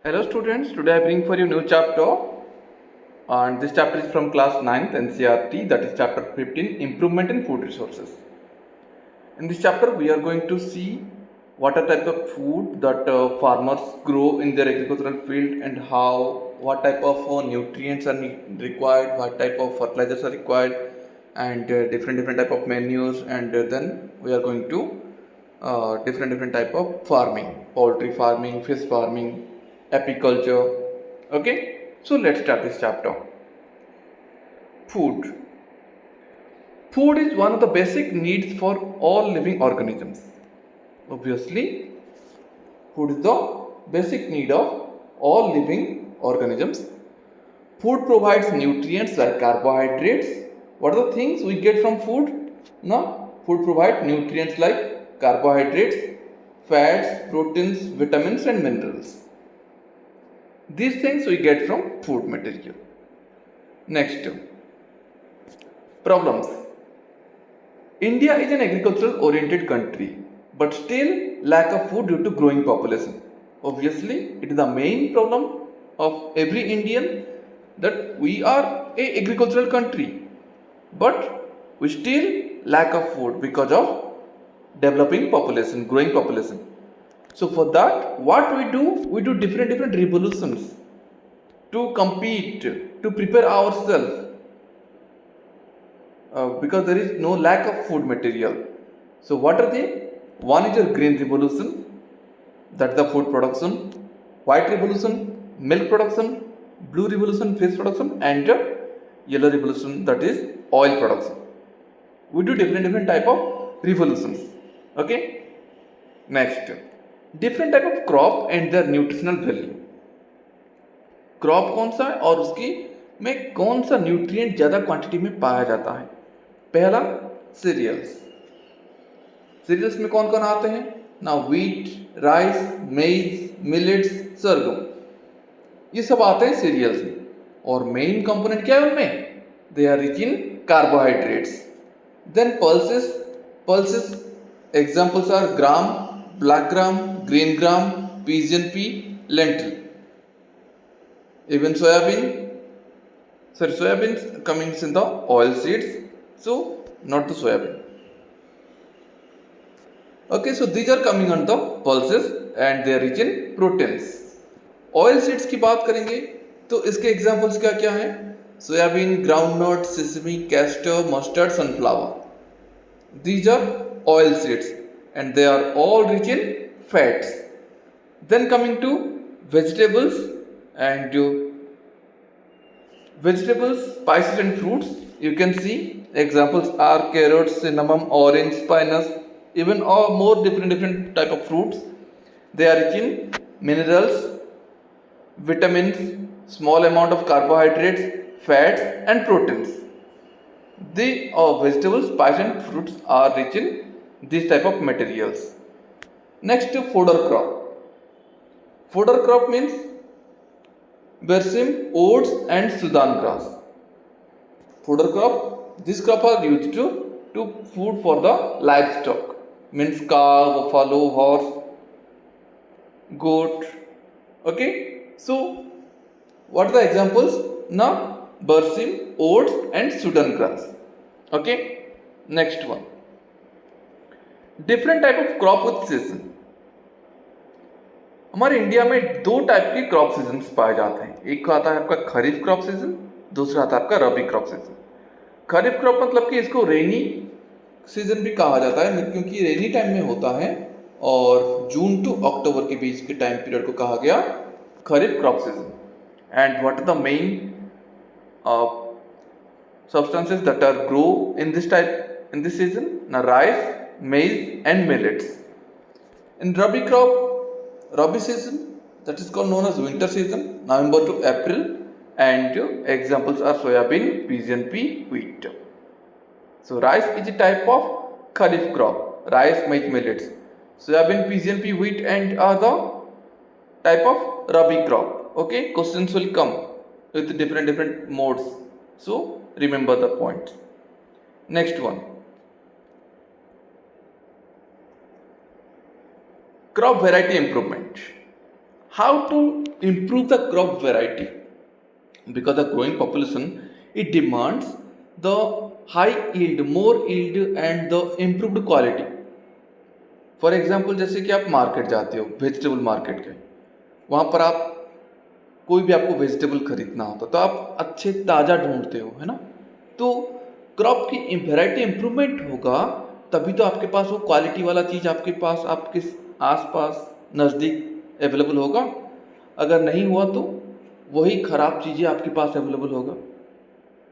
Hello students, today I bring for you new chapter and this chapter is from class 9th NCERT, that is chapter 15, Improvement in Food Resources. In this chapter we are going to see what are types of food that farmers grow in their agricultural field and what type of nutrients are required, what type of fertilizers are required, and different type of menus, and then we are going to different type of farming, poultry farming, fish farming, apiculture. Okay, so let's start this chapter. Food. Food is one of the basic needs for all living organisms. Obviously, food is the basic need of all living organisms. Food provides nutrients like carbohydrates. What are the things we get from food? No, food provides nutrients like carbohydrates, fats, proteins, vitamins, and minerals. These things we get from food material. Next, problems. India is an agricultural oriented country but still lack of food due to growing population. Obviously, it is the main problem of every Indian that we are a agricultural country but we still lack of food because of developing population, growing population. So for that, what we do different revolutions to compete, to prepare ourselves because there is no lack of food material. So what are they? One is your green revolution, that's the food production. White revolution, milk production. Blue revolution, fish production, and yellow revolution, that is oil production. We do different type of revolutions. Okay. Next, different type of crop and their nutritional value. Crop कौन सा है और उसकी में कौन सा nutrient ज़्यादा quantity में पाया जाता है? पहला, सीरियल्स. सीरियल्स में कौन कौन आते हैं ना? व्हीट, राइस, मेज, मिलेट्स, सरगम, ये सब आते हैं सीरियल्स में. और मेन कंपोनेंट क्या है उनमें? They are rich in carbohydrates. Then pulses. Pulses examples are gram, black gram, green gram, pigeon pea, lentil. Even soybean coming in the oil seeds, so not the soybean. Okay, so these are coming on the pulses and they are rich in proteins. Oil seeds की बात करेंगे तो इसके examples क्या क्या हैं? Soybean, groundnut, sesame, castor, mustard, sunflower. These are oil seeds and they are all rich in fats. Then coming to vegetables and vegetables, spices and fruits, you can see examples are carrots, cinnamon, orange, spinach, even all more different type of fruits. They are rich in minerals, vitamins, small amount of carbohydrates, fats and proteins. The vegetables, spices and fruits are rich in these type of materials. Next, fodder crop. Fodder crop means bersim, oats and Sudan grass. Fodder crop, this crop are used to food for the livestock, means cow, buffalo, horse, goat. Okay, so what are the examples? Now bersim, oats and Sudan grass. Okay, next one, different type of crop with season. हमारे India में दो type के crop season पाए जाते हैं. एक आता है आपका खरीफ क्रॉप सीजन, दूसरा आता है आपका रबी क्रॉप सीजन. खरीफ क्रॉप मतलब कि इसको रेनी सीजन भी कहा जाता है क्योंकि रेनी टाइम में होता है और जून टू अक्टूबर के बीच के टाइम पीरियड को कहा गया kharif crop season. And what are the main substances that are grow in this season? Now rice, maize and millets. In Rabi season, that is called known as winter season, November to April, and examples are soybean, pigeon pea, wheat. So rice is a type of kharif crop. Rice, maize, millets. Soybean, pigeon pea, wheat and other type of Rabi crop. Okay, questions will come with different modes. So remember the points. Next one, crop variety improvement. how to improve the crop variety, because the growing population, it demands the high yield, more yield and the improved quality. For example जैसे कि आप market जाते हो, vegetable market के, वहाँ पर आप कोई भी आपको वेजिटेबल खरीदना होता तो आप अच्छे ताज़ा ढूंढते हो, है ना। तो क्रॉप की वैरायटी इंप्रूवमेंट होगा तभी तो आपके पास वो क्वालिटी वाला चीज़ आपके पास, आपके आसपास नज़दीक अवेलेबल होगा। अगर नहीं हुआ तो वही ख़राब चीज़ें आपके पास अवेलेबल होगा,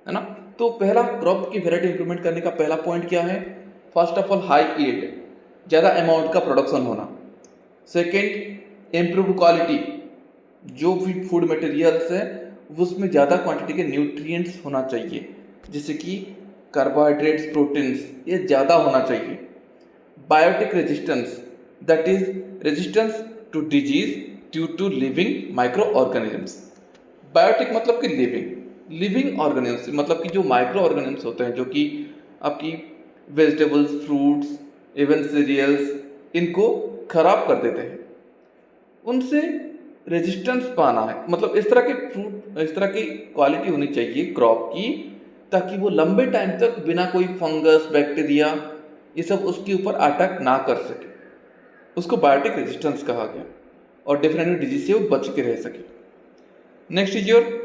है ना। तो पहला क्रॉप की वैरायटी इंप्रूवमेंट करने का पहला पॉइंट क्या है? First of all high yield, ज़्यादा अमाउंट का प्रोडक्शन होना। सेकेंड, इम्प्रूव्ड क्वालिटी, जो भी फूड मटेरियल्स है उसमें ज़्यादा क्वांटिटी के न्यूट्रिएंट्स होना चाहिए, जैसे कि कार्बोहाइड्रेट्स, प्रोटीन्स, ये ज़्यादा होना चाहिए। Biotic resistance, that is resistance to disease due to living micro organisms. Biotic मतलब कि लिविंग ऑर्गेनिजम्स, मतलब कि जो माइक्रो ऑर्गेनिजम्स होते हैं जो कि आपकी वेजिटेबल्स, फ्रूट्स, इवन सीरियल्स, इनको खराब कर देते हैं, उनसे रेजिस्टेंस पाना है। मतलब इस तरह के फ्रूट, इस तरह की क्वालिटी होनी चाहिए क्रॉप की, ताकि वो लंबे टाइम तक बिना कोई फंगस, बैक्टीरिया, ये सब उसके ऊपर अटैक ना कर सके। उसको बायोटिक रेजिस्टेंस कहा गया, और डिफरेंट डिजीज से वो बच के रह सके। Next is your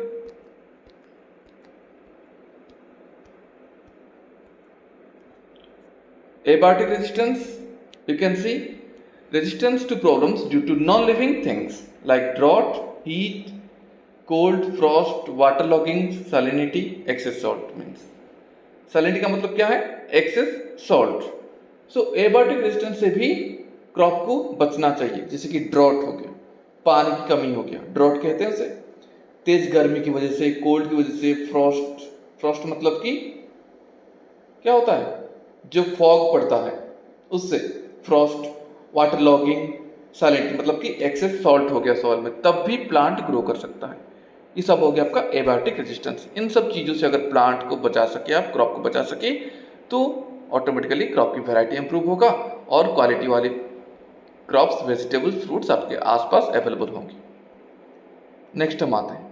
abiotic resistance. You can see resistance to problems due to non-living things like drought, heat, cold, frost, waterlogging, salinity, excess salt means. salinity का मतलब क्या है? excess salt. So abiotic resistance से भी crop को बचना चाहिए, जैसे कि ड्रॉट हो गया, पानी की कमी हो गया, ड्रॉट कहते हैं उसे, तेज गर्मी की वजह से, कोल्ड की वजह से, फ्रॉस्ट मतलब कि क्या होता है, जो फॉग पड़ता है उससे, फ्रॉस्ट, वाटर लॉगिंग, सैलिनिटी मतलब कि एक्सेस सॉल्ट हो गया सॉइल में, तब भी प्लांट ग्रो कर सकता है। ये सब हो गया आपका एबायोटिक रेजिस्टेंस। इन सब चीज़ों से अगर प्लांट को बचा सके, आप क्रॉप को बचा सके, तो ऑटोमेटिकली क्रॉप की वैरायटी इंप्रूव होगा और क्वालिटी वाली क्रॉप्स, वेजिटेबल्स, फ्रूट्स आपके आसपास अवेलेबल होंगी। नेक्स्ट हम आते हैं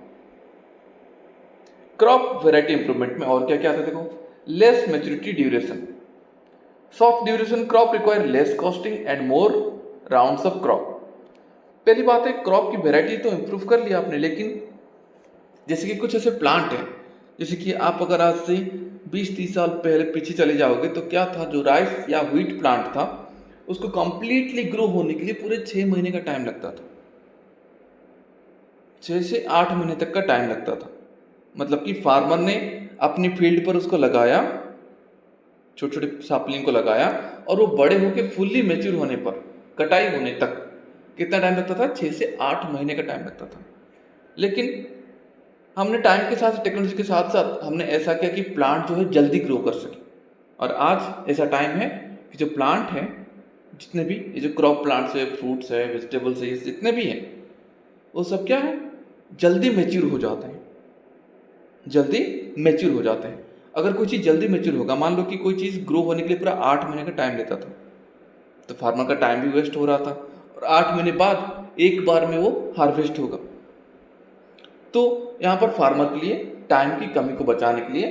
क्रॉप वैरायटी इंप्रूवमेंट में। और क्या क्या आता है देखो, less maturity duration, short duration crop require less costing and more rounds of crop. पहली बात है, क्रॉप की वैरायटी तो इंप्रूव कर लिया आपने, लेकिन जैसे कि कुछ ऐसे प्लांट हैं, जैसे कि आप अगर आज से 20-30 साल पहले पीछे चले जाओगे तो क्या था, जो राइस या व्हीट प्लांट था उसको कंप्लीटली ग्रो होने के लिए पूरे 6 महीने का टाइम लगता था, 6 से 8 महीने तक का टाइम लगता था। मतलब कि फार्मर ने अपनी फील्ड पर उसको लगाया, छोटे छोटे सैपलिंग को लगाया, और वो बड़े होकर फुल्ली मैच्योर होने पर, कटाई होने तक कितना टाइम लगता था? 6 से 8 महीने का टाइम लगता था। लेकिन हमने टाइम के साथ, टेक्नोलॉजी के साथ साथ हमने ऐसा किया कि प्लांट जो है जल्दी ग्रो कर सके, और आज ऐसा टाइम है कि जो प्लांट हैं, जितने भी ये जो क्रॉप प्लांट्स है, फ्रूट्स है, वेजिटेबल्स है, जितने भी हैं, वो सब क्या है, जल्दी मैच्योर हो जाते हैं, जल्दी मैच्योर हो जाते हैं। अगर कोई चीज़ जल्दी मैच्योर होगा, मान लो कि कोई चीज़ ग्रो होने के लिए पूरा 8 महीने का टाइम लेता था, तो फार्मर का टाइम भी वेस्ट हो रहा था, और 8 महीने बाद एक बार में वो हार्वेस्ट होगा। तो यहाँ पर फार्मर के लिए टाइम की कमी को बचाने के लिए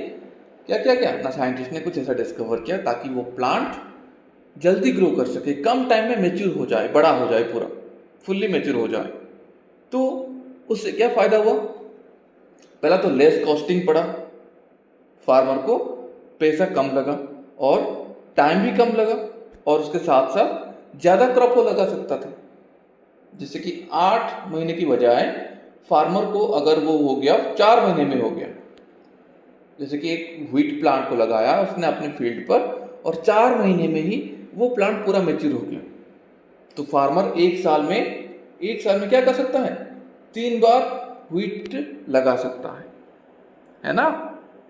क्या किया गया ना, साइंटिस्ट ने कुछ ऐसा डिस्कवर किया ताकि वो प्लांट जल्दी ग्रो कर सके, कम टाइम में मैच्योर हो जाए, बड़ा हो जाए, पूरा फुल्ली मैच्योर हो जाए। तो उससे क्या फ़ायदा हुआ? पहला तो लेस कॉस्टिंग पड़ा, फार्मर को पैसा कम लगा और टाइम भी कम लगा, और उसके साथ साथ ज़्यादा क्रॉप वो लगा सकता था। जैसे कि 8 महीने की बजाय फार्मर को अगर वो हो गया 4 महीने में हो गया, जैसे कि एक व्हीट प्लांट को लगाया उसने अपने फील्ड पर, और 4 महीने में ही वो प्लांट पूरा मैच्योर हो गया। तो फार्मर एक साल में क्या कर सकता है? 3 बार व्हीट लगा सकता है ना।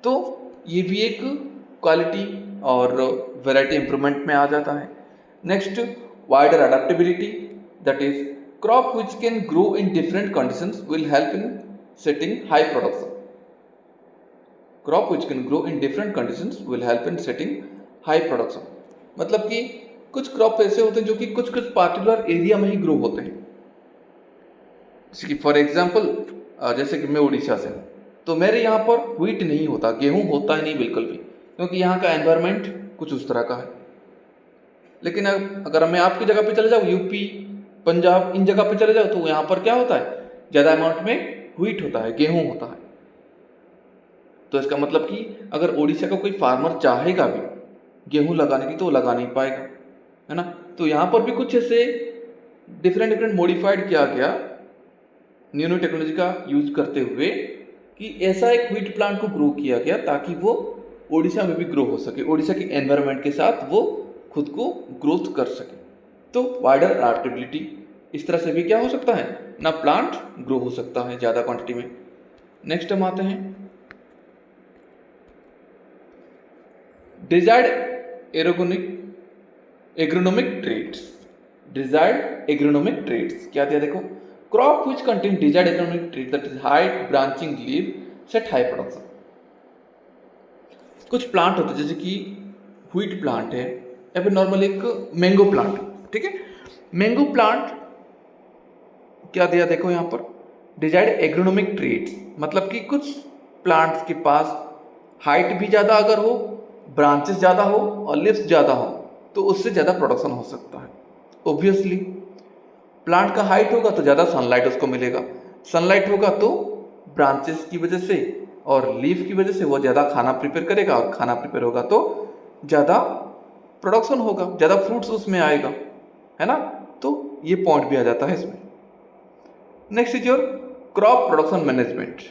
तो ये भी एक क्वालिटी और वैरायटी इंप्रूवमेंट में आ जाता है। Next, wider adaptability, that is crop which can grow in different conditions will help in setting high production. Crop which can grow in different conditions will help in setting high production, मतलब कि कुछ crop ऐसे होते हैं जो कि कुछ particular area में ही ग्रो होते हैं। जैसे कि फॉर एग्जाम्पल, जैसे कि मैं उड़ीसा से हूँ, तो मेरे यहाँ पर व्हीट नहीं होता, गेहूँ होता ही नहीं बिल्कुल भी, क्योंकि यहाँ का एनवायरनमेंट कुछ उस तरह का है। लेकिन अगर मैं आपकी जगह पे चले जाऊँ, यूपी, पंजाब, इन जगह पे चले जाओ, तो यहाँ पर क्या होता है, ज़्यादा अमाउंट में व्हीट होता है, गेहूँ होता है। तो इसका मतलब कि अगर उड़ीसा का कोई फार्मर चाहेगा भी गेहूँ लगाने की तो वो लगा नहीं पाएगा, है ना। तो यहाँ पर भी कुछ ऐसे डिफरेंट मॉडिफाइड किया गया न्यू टेक्नोलॉजी का यूज करते हुए कि ऐसा एक व्हीट प्लांट को ग्रो किया गया ताकि वो उड़ीसा में भी ग्रो हो सके, उड़ीसा के एनवायरनमेंट के साथ वो खुद को ग्रोथ कर सके। तो वाइडर अडेप्टेबिलिटी, इस तरह से भी क्या हो सकता है ना, प्लांट ग्रो हो सकता है ज़्यादा क्वांटिटी में। नेक्स्ट हम आते हैं desired agronomic traits. Desired agronomic traits क्या दिया, देखो, crop which contain desired agronomic trait that is height branching leave set high production. कुछ प्लांट होते हैं जैसे कि व्हीट प्लांट है या फिर नॉर्मल एक मैंगो प्लांट, ठीक है। मैंगो प्लांट क्या दिया, देखो यहाँ पर डिजायर्ड एग्रोनोमिक ट्रेट्स, मतलब कि कुछ प्लांट्स के पास हाइट भी ज़्यादा अगर हो, ब्रांचेस ज़्यादा हो और लिव्स ज़्यादा हो, तो उससे ज़्यादा प्रोडक्शन हो सकता है। ऑब्वियसली प्लांट का हाइट होगा तो ज़्यादा सनलाइट उसको मिलेगा, सनलाइट होगा तो ब्रांचेस की वजह से और लीफ की वजह से वो ज़्यादा खाना प्रिपेयर करेगा, और खाना प्रिपेयर होगा तो ज़्यादा प्रोडक्शन होगा, ज़्यादा फ्रूट्स उसमें आएगा, है ना। तो ये पॉइंट भी आ जाता है इसमें। Next is your crop production management.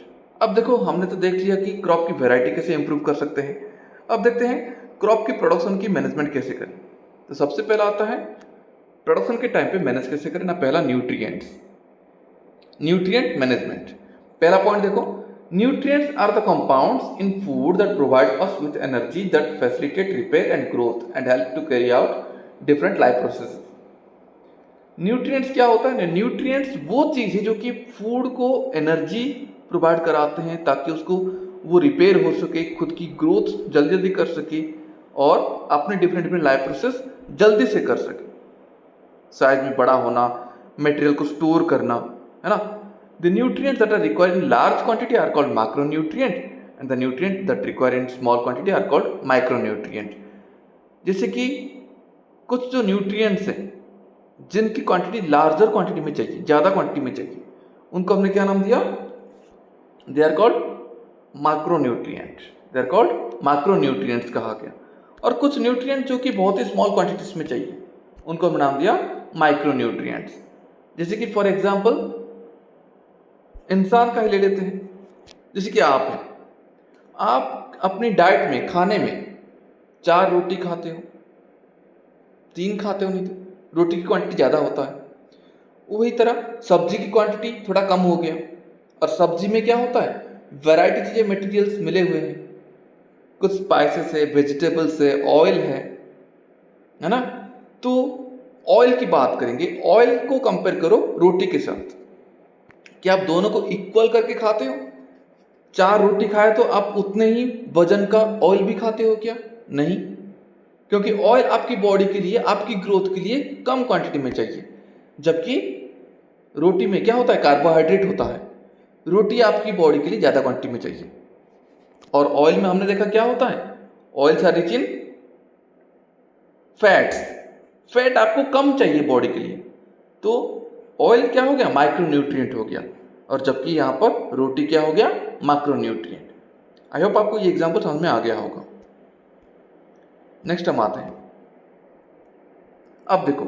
अब देखो, हमने तो देख लिया कि क्रॉप की वैरायटी कैसे इंप्रूव कर सकते हैं। अब देखते हैं क्रॉप की प्रोडक्शन की मैनेजमेंट कैसे करें। तो सबसे पहला आता है प्रोडक्शन के टाइम पे मैनेज कैसे करें ना, पहला न्यूट्रिएंट्स, न्यूट्रिएंट मैनेजमेंट। पहला पॉइंट देखो, nutrients are the compounds in food that provide us with energy that facilitate repair and growth and help to carry out different life processes. Nutrients क्या होता है, न्यूट्रिएंट्स वो चीज़ है जो कि फूड को एनर्जी प्रोवाइड कराते हैं ताकि उसको वो रिपेयर हो सके, खुद की ग्रोथ जल्दी जल्दी कर सके और अपने डिफरेंट लाइफ प्रोसेस जल्दी से कर सके। साइज में बड़ा होना, मटेरियल को स्टोर करना, है ना। The nutrients that are required in large quantity are called macronutrient and the nutrient that required in small quantity are called micronutrient. जैसे कि कुछ जो न्यूट्रिएंट्स हैं जिनकी क्वांटिटी लार्जर क्वांटिटी में चाहिए, ज़्यादा क्वांटिटी में चाहिए, उनको हमने क्या नाम दिया, they are called macronutrients, they are called macronutrients कहा गया। और कुछ न्यूट्रिएंट जो कि बहुत ही स्मॉल क्वांटिटीज में चाहिए, उनको हमने नाम दिया माइक्रोन्यूट्रिएंट्स। जैसे कि फॉर एग्जांपल इंसान का ही ले लेते हैं, जैसे कि आप हैं, आप अपनी डाइट में, खाने में 4 रोटी खाते हो, 3 खाते हो, नहीं तो रोटी की क्वांटिटी ज़्यादा होता है। वही तरह सब्जी की क्वांटिटी थोड़ा कम हो गया, और सब्जी में क्या होता है, वैरायटी चीज़ें, मटेरियल्स मिले हुए हैं, कुछ स्पाइसेस है, वेजिटेबल्स है, ऑयल है ना। तो ऑयल की बात करेंगे, ऑयल को कंपेयर करो रोटी के साथ, क्या आप दोनों को इक्वल करके खाते हो? 4 रोटी खाए तो आप उतने ही वजन का ऑयल भी खाते हो क्या? नहीं, क्योंकि ऑयल आपकी बॉडी के लिए, आपकी ग्रोथ के लिए कम क्वांटिटी में चाहिए, जबकि रोटी में क्या होता है, कार्बोहाइड्रेट होता है। रोटी आपकी बॉडी के लिए ज़्यादा क्वांटिटी में चाहिए। और ऑयल में हमने देखा क्या होता है, oils are rich in fats, fat आपको कम चाहिए बॉडी के लिए, तो ऑयल क्या हो गया, माइक्रोन्यूट्रिएंट हो गया, और जबकि यहाँ पर रोटी क्या हो गया, मैक्रोन्यूट्रिएंट। आई होप आपको ये एग्जांपल समझ में आ गया होगा। नेक्स्ट हम आते हैं, अब देखो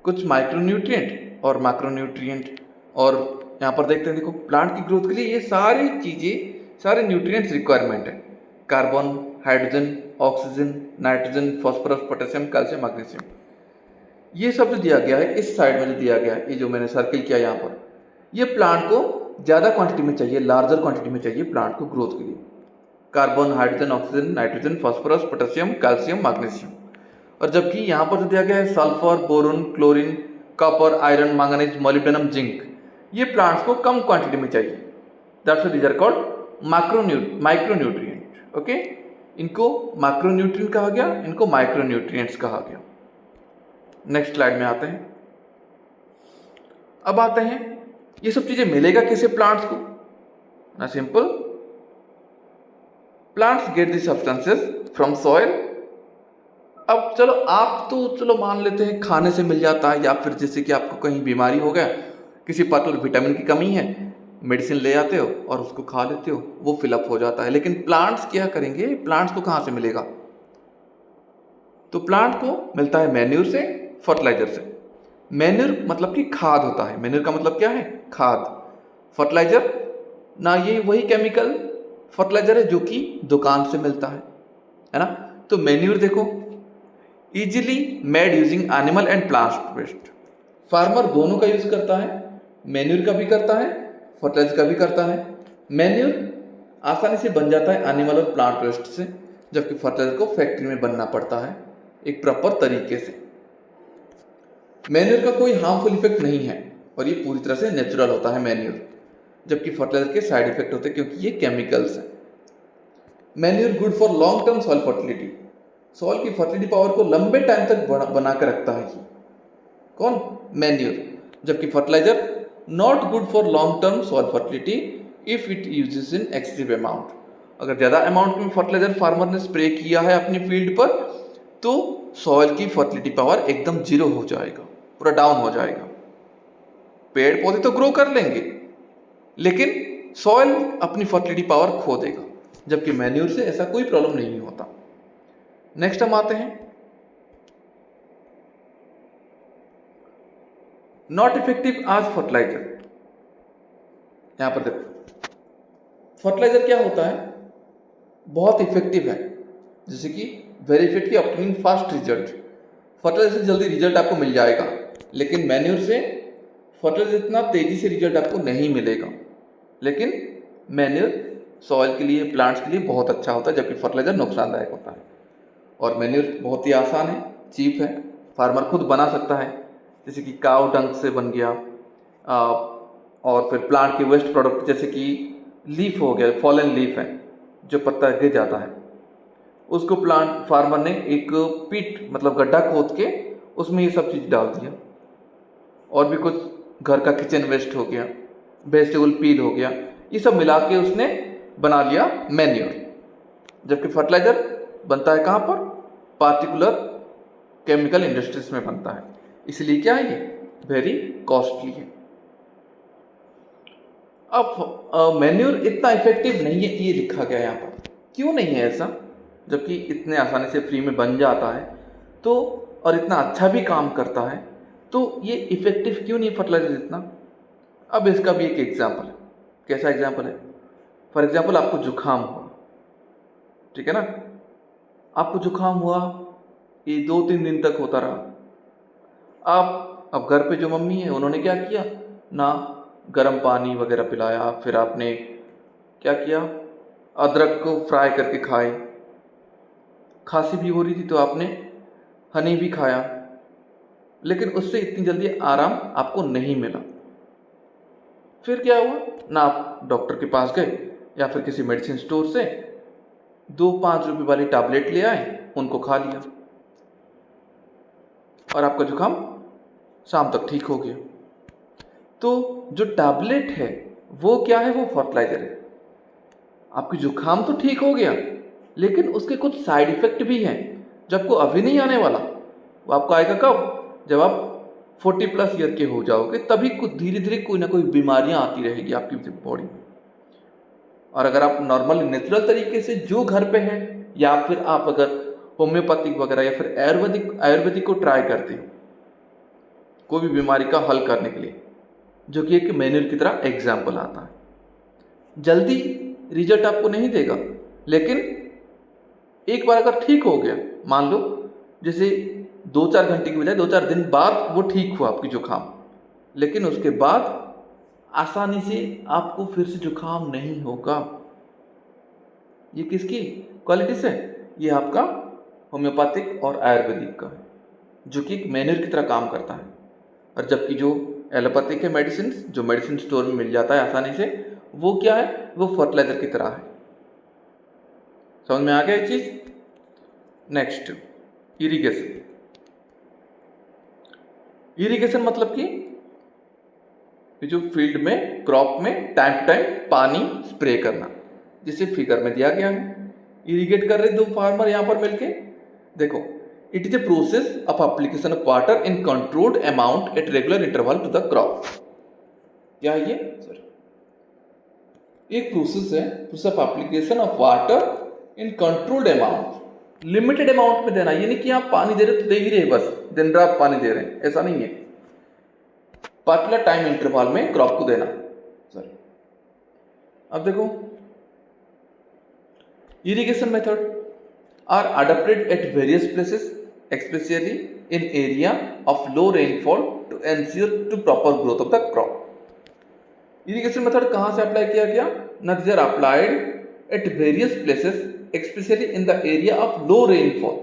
कुछ माइक्रोन्यूट्रिएंट और मैक्रोन्यूट्रिएंट, और यहाँ पर देखते हैं, देखो प्लांट की ग्रोथ के लिए ये सारी चीज़ें, सारे न्यूट्रिएंट्स रिक्वायरमेंट है, carbon, hydrogen, oxygen, nitrogen, phosphorus, potassium, calcium, magnesium, ये सब जो दिया गया है इस साइड में जो दिया गया है, ये जो मैंने सर्किल किया यहाँ पर, ये प्लांट को ज़्यादा क्वांटिटी में चाहिए, लार्जर क्वांटिटी में चाहिए प्लांट को ग्रोथ के लिए। Carbon, hydrogen, oxygen, nitrogen, phosphorus, potassium, calcium, magnesium. और जबकि यहाँ पर जो दिया गया है sulphur, boron, chlorine, copper, iron, manganese, molybdenum, zinc, ये प्लांट्स को कम क्वांटिटी में चाहिए। That's why these are called micronutrient. Okay, इनको मैक्रोन्यूट्रिएंट कहा गया, इनको माइक्रोन्यूट्रिएंट्स कहा गया। नेक्स्ट स्लाइड में आते हैं, अब आते हैं ये सब चीजें मिलेगा किसे? प्लांट्स को ना। Simple, plants get the substances from soil. अब चलो आप तो चलो मान लेते हैं खाने से मिल जाता है, या फिर जैसे कि आपको कहीं बीमारी हो गया, किसी पर्टिकुलर विटामिन की कमी है, मेडिसिन ले आते हो और उसको खा लेते हो, वो फिलअप हो जाता है। लेकिन प्लांट्स क्या करेंगे? प्लांट्स को कहाँ से मिलेगा? तो प्लांट को मिलता है मैन्यूर से, फर्टिलाइजर से। मैन्यूर मतलब कि खाद होता है। मैन्यूर का मतलब क्या है? खाद। फर्टिलाइजर ना, ये वही केमिकल फर्टिलाइजर है जो कि दुकान से मिलता है ना। तो मैन्यूर देखो, easily made using animal and plant waste. Farmer दोनों का यूज करता है, मैन्यूर का भी करता है, फर्टिलाइजर का भी करता है। मैन्यूर आसानी से बन जाता है एनिमल और प्लांट वेस्ट से, जबकि फर्टिलाइजर को फैक्ट्री में बनना पड़ता है एक प्रॉपर तरीके से। मैन्यूर का कोई हार्मफुल इफेक्ट नहीं है और ये पूरी तरह से नेचुरल होता है मैन्यूर, जबकि फर्टिलाइजर के साइड इफेक्ट होते हैं क्योंकि ये केमिकल्स हैं। Manure good for long term soil fertility. Soil की फर्टिलिटी पावर को लंबे टाइम तक बना कर रखता है ये कौन? मैन्यूर। जबकि fertiliser not good for long term soil fertility if it uses in excessive amount. अगर ज्यादा अमाउंट में फर्टिलाइजर फार्मर ने स्प्रे किया है अपनी फील्ड पर, तो सॉइल की फर्टिलिटी पावर एकदम जीरो हो जाएगा, पूरा डाउन हो जाएगा। पेड़ पौधे तो ग्रो कर लेंगे, लेकिन सॉइल अपनी फर्टिलिटी पावर खो देगा, जबकि मैन्यूर से ऐसा कोई प्रॉब्लम नहीं होता। नेक्स्ट हम आते हैं नॉट इफेक्टिव एज फर्टिलाइजर। यहां पर देखो, फर्टिलाइजर क्या होता है? बहुत इफेक्टिव है, जैसे कि very effective obtaining fast result. Fertiliser से जल्दी रिजल्ट आपको मिल जाएगा, लेकिन मैन्यूर से फर्टिलाइजर इतना तेजी से रिजल्ट आपको नहीं मिलेगा। लेकिन मैन्यूर सॉइल के लिए, प्लांट्स के लिए बहुत अच्छा होता है, जबकि फर्टिलाइजर नुकसानदायक होता है। और मैन्यूर बहुत ही आसान है, चीप है, फार्मर खुद बना सकता है, जैसे कि काउ डंग से बन गया। और फिर प्लांट के वेस्ट प्रोडक्ट जैसे कि लीफ हो गया, फॉलन लीफ है जो पत्ता गिर जाता है, उसको प्लांट फार्मर ने एक पिट मतलब गड्ढा खोद के उसमें ये सब चीज़ डाल दिया। और भी कुछ घर का किचन वेस्ट हो गया, वेजिटेबल पील हो गया, ये सब मिला के उसने बना लिया मैन्यूर। जबकि फर्टिलाइजर बनता है कहाँ पर? पार्टिकुलर केमिकल इंडस्ट्रीज में बनता है, इसलिए क्या है, ये वेरी कॉस्टली है। अब मैन्यूर इतना इफेक्टिव नहीं है, ये लिखा गया यहाँ पर। क्यों नहीं है ऐसा, जबकि इतने आसानी से फ्री में बन जाता है तो, और इतना अच्छा भी काम करता है, तो ये इफेक्टिव क्यों नहीं फर्टिलाइजर इतना? अब इसका भी एक एग्जाम्पल है। कैसा एग्जाम्पल है? फॉर एग्जाम्पल आपको जुकाम हुआ, ठीक है ना, आपको जुकाम हुआ, ये 2-3 दिन तक होता रहा। आप अब घर पे जो मम्मी है उन्होंने क्या किया ना, गर्म पानी वगैरह पिलाया, फिर आपने क्या किया, अदरक को फ्राई करके खाए। खांसी भी हो रही थी तो आपने हनी भी खाया, लेकिन उससे इतनी जल्दी आराम आपको नहीं मिला। फिर क्या हुआ ना, आप डॉक्टर के पास गए या फिर किसी मेडिसिन स्टोर से 2-5 रुपए वाली टैबलेट ले आए, उनको खा लिया और आपका जुकाम शाम तक ठीक हो गया। तो जो टैबलेट है वो क्या है? वो फर्टिलाइजर है। आपकी जुकाम तो ठीक हो गया, लेकिन उसके कुछ साइड इफेक्ट भी हैं जो आपको अभी नहीं आने वाला। वो आपको आएगा कब? जब आप 40+ ईयर के हो जाओगे, तभी कुछ धीरे धीरे कोई ना कोई बीमारियां आती रहेगी आपकी बॉडी में। और अगर आप नॉर्मल नेचुरल तरीके से जो घर पे है, या फिर आप अगर होम्योपैथिक वगैरह या फिर आयुर्वेदिक को ट्राई करते हो कोई भी बीमारी का हल करने के लिए, जो कि एक मैन्यूर की तरह एग्जाम्पल आता है, जल्दी रिजल्ट आपको नहीं देगा, लेकिन एक बार अगर ठीक हो गया, मान लो जैसे 2-4 घंटे की बजाय 2-4 दिन बाद वो ठीक हुआ आपकी जुकाम, लेकिन उसके बाद आसानी से आपको फिर से जुकाम नहीं होगा। ये किसकी क्वालिटी से? ये आपका होम्योपैथिक और आयुर्वेदिक का है, जो कि एक मैन्यूर की तरह काम करता है। और जबकि जो एलोपैथिक है मेडिसिन, जो मेडिसिन स्टोर में मिल जाता है आसानी से, वो क्या है? वो फर्टिलाइजर की तरह है। समझ में आ गया ये चीज? Next, irrigation. इरिगेशन मतलब कि जो फील्ड में क्रॉप में टाइम टू टाइम पानी स्प्रे करना, जिसे फिगर में दिया गया है। इरिगेट कर रहे दो फार्मर यहाँ पर मिलके। देखो, it is a process of application of water in controlled amount at regular interval to the crop. क्या है ये सर? एक प्रोसेस है, process of application of water in controlled amount, limited amount में देना। ये नहीं कि आप पानी दे रहे तो दे ही रहे बस, दिन रात पानी दे रहे हैं, ऐसा नहीं है। पर्टिकुलर टाइम इंटरवल में क्रॉप को देना सर। अब देखो, irrigation method are adopted at various places especially in area of low rainfall to ensure to proper growth of the crop. Irrigation method कहां से अप्लाई किया गया? These are applied at various places especially in the area of low rainfall,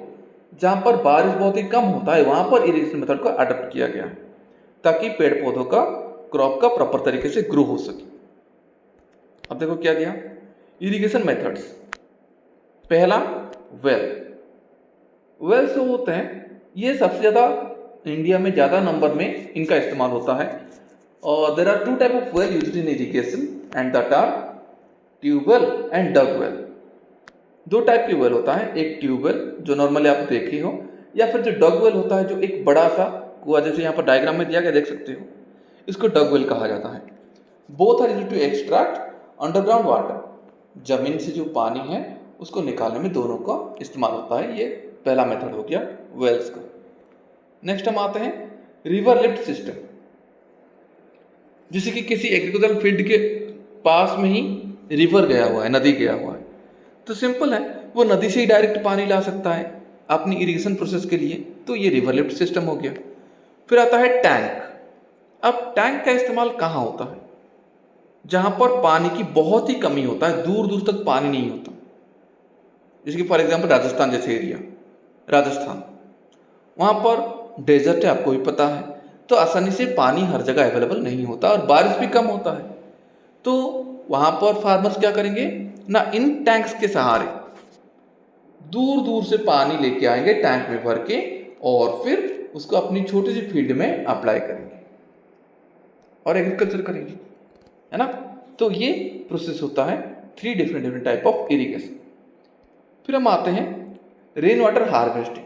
जहां पर बारिश बहुत ही कम होता है वहां पर इरिगेशन मेथड को अडॉप्ट किया गया है ताकि पेड़ पौधों का क्रॉप का प्रॉपर तरीके से ग्रो हो सके। अब देखो क्या दिया इरिगेशन मेथड्स। पहला वेल जो होते हैं ये सबसे ज़्यादा इंडिया में ज़्यादा नंबर में इनका इस्तेमाल होता है। और there are two type of well used in irrigation and that are tubewell and dug well. दो टाइप के वेल होता है, एक ट्यूबवेल जो नॉर्मली आप देखे हो, या फिर जो डग वेल होता है जो एक बड़ा सा कुआ, जैसे यहाँ पर डायग्राम में दिया गया देख सकते हो, इसको डग वेल कहा जाता है। Both are used to extract underground water, जमीन से जो पानी है उसको निकालने में दोनों का इस्तेमाल होता है। ये पहला मेथड हो गया वेल्स का। नेक्स्ट हम आते हैं रिवर लिफ्ट सिस्टम, जैसे कि किसी एग्रीकल्चर फील्ड के पास में ही रिवर गया हुआ है, नदी गया हुआ है, तो सिंपल है वो नदी से ही डायरेक्ट पानी ला सकता है अपनी इरिगेशन प्रोसेस के लिए, तो ये रिवर लिफ्ट सिस्टम हो गया। फिर आता है टैंक। अब टैंक का इस्तेमाल कहाँ होता है? जहां पर पानी की बहुत ही कमी होता है, दूर दूर तक पानी नहीं होता, जैसे कि फॉर एग्जाम्पल राजस्थान जैसे एरिया, राजस्थान वहां पर डेजर्ट है, आपको भी पता है, तो आसानी से पानी हर जगह अवेलेबल नहीं होता और बारिश भी कम होता है। तो वहां पर फार्मर्स क्या करेंगे ना, इन टैंक्स के सहारे दूर दूर से पानी लेके आएंगे टैंक में भर के और फिर उसको अपनी छोटी सी फील्ड में अप्लाई करेंगे और एग्रीकल्चर करेंगे, है ना। तो ये प्रोसेस होता है 3 डिफरेंट टाइप ऑफ इरिगेशन। फिर हम आते हैं रेन वाटर हार्वेस्टिंग।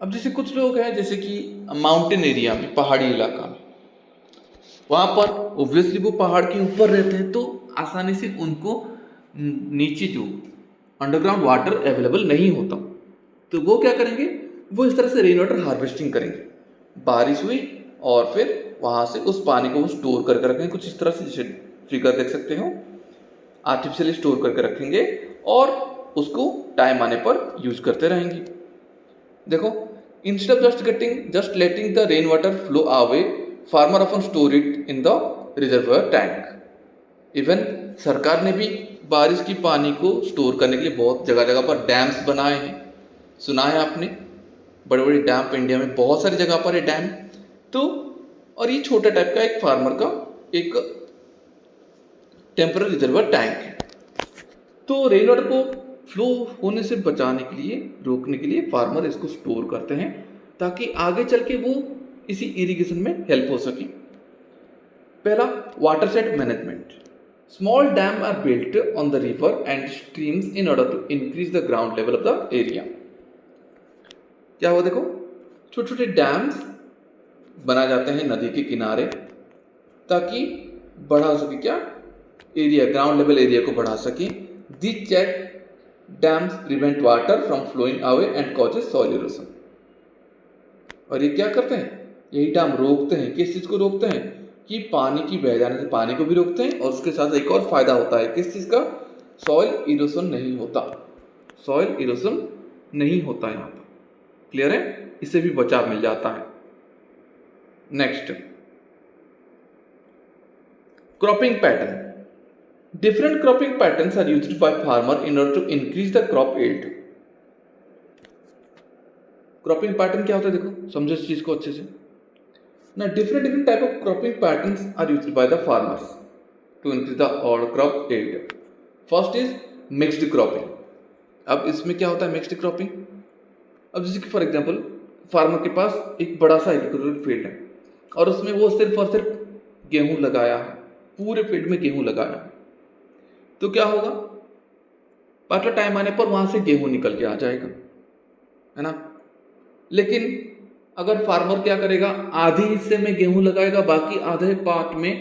अब जैसे कुछ लोग हैं जैसे कि माउंटेन एरिया में, पहाड़ी इलाका में, वहां पर ऑब्वियसली वो पहाड़ के ऊपर रहते हैं तो आसानी से उनको नीचे जो अंडरग्राउंड वाटर अवेलेबल नहीं होता, तो वो क्या करेंगे, वो इस तरह से रेन वाटर हार्वेस्टिंग करेंगे। बारिश हुई और फिर वहां से उस पानी को वो स्टोर करके रखेंगे, कुछ इस तरह से, जैसे फिगर देख सकते हो, आर्टिफिशियली स्टोर करके रखेंगे और उसको टाइम आने पर यूज करते रहेंगे। देखो, instead of just letting the rain water flow away, farmer often store it in the reservoir tank. Even सरकार ने भी बारिश की पानी को स्टोर करने के लिए बहुत जगह जगह पर डैम्स बनाए हैं, सुना है आपने, बड़े बड़े डैम इंडिया में बहुत सारी जगह पर है डैम। तो और ये छोटा टाइप का एक फार्मर का एक टेम्पररी रिजर्वायर टैंक है। तो रेन वाटर को फ्लो होने से बचाने के लिए, रोकने के लिए फार्मर इसको स्टोर करते हैं ताकि आगे चल के वो इसी इरिगेशन में हेल्प हो सके। पहला, watershed management. Small dam are built on the river and streams in order to increase the ground level of the area. क्या हुआ, देखो छोटे छोटे डैम्स बना जाते हैं नदी के किनारे ताकि बढ़ा सके क्या एरिया, ग्राउंड लेवल एरिया को बढ़ा सके। These check dams prevent water from flowing away and causes soil erosion। और ये क्या करते हैं, यही डैम रोकते हैं, किस चीज को रोकते हैं कि पानी की बह जाने से पानी को भी रोकते हैं और उसके साथ एक और फायदा होता है, किस चीज का, सॉइल इरोशन नहीं होता, सॉइल इरोशन नहीं होता यहाँ पर। क्लियर है, इससे भी बचाव मिल जाता है। Next, cropping pattern. Different cropping patterns are used by farmer in order to increase the crop yield। Cropping pattern क्या होता है, देखो समझो इस चीज को अच्छे से ना। Different type of cropping patterns are used by the farmers to increase the और crop yield। First is mixed cropping. अब इसमें क्या होता है मिक्स्ड क्रॉपिंग, अब जैसे कि फॉर एग्जांपल फार्मर के पास एक बड़ा सा एग्रीकल्चरल फील्ड है, और उसमें वो सिर्फ और सिर्फ गेहूं लगाया है, पूरे फील्ड में गेहूं लगाया है, तो क्या होगा, पर्टिकुलर टाइम आने पर वहां से गेहूं निकल के आ जाएगा, है ना। लेकिन अगर फार्मर क्या करेगा, आधे हिस्से में गेहूं लगाएगा, बाकी आधे पार्ट में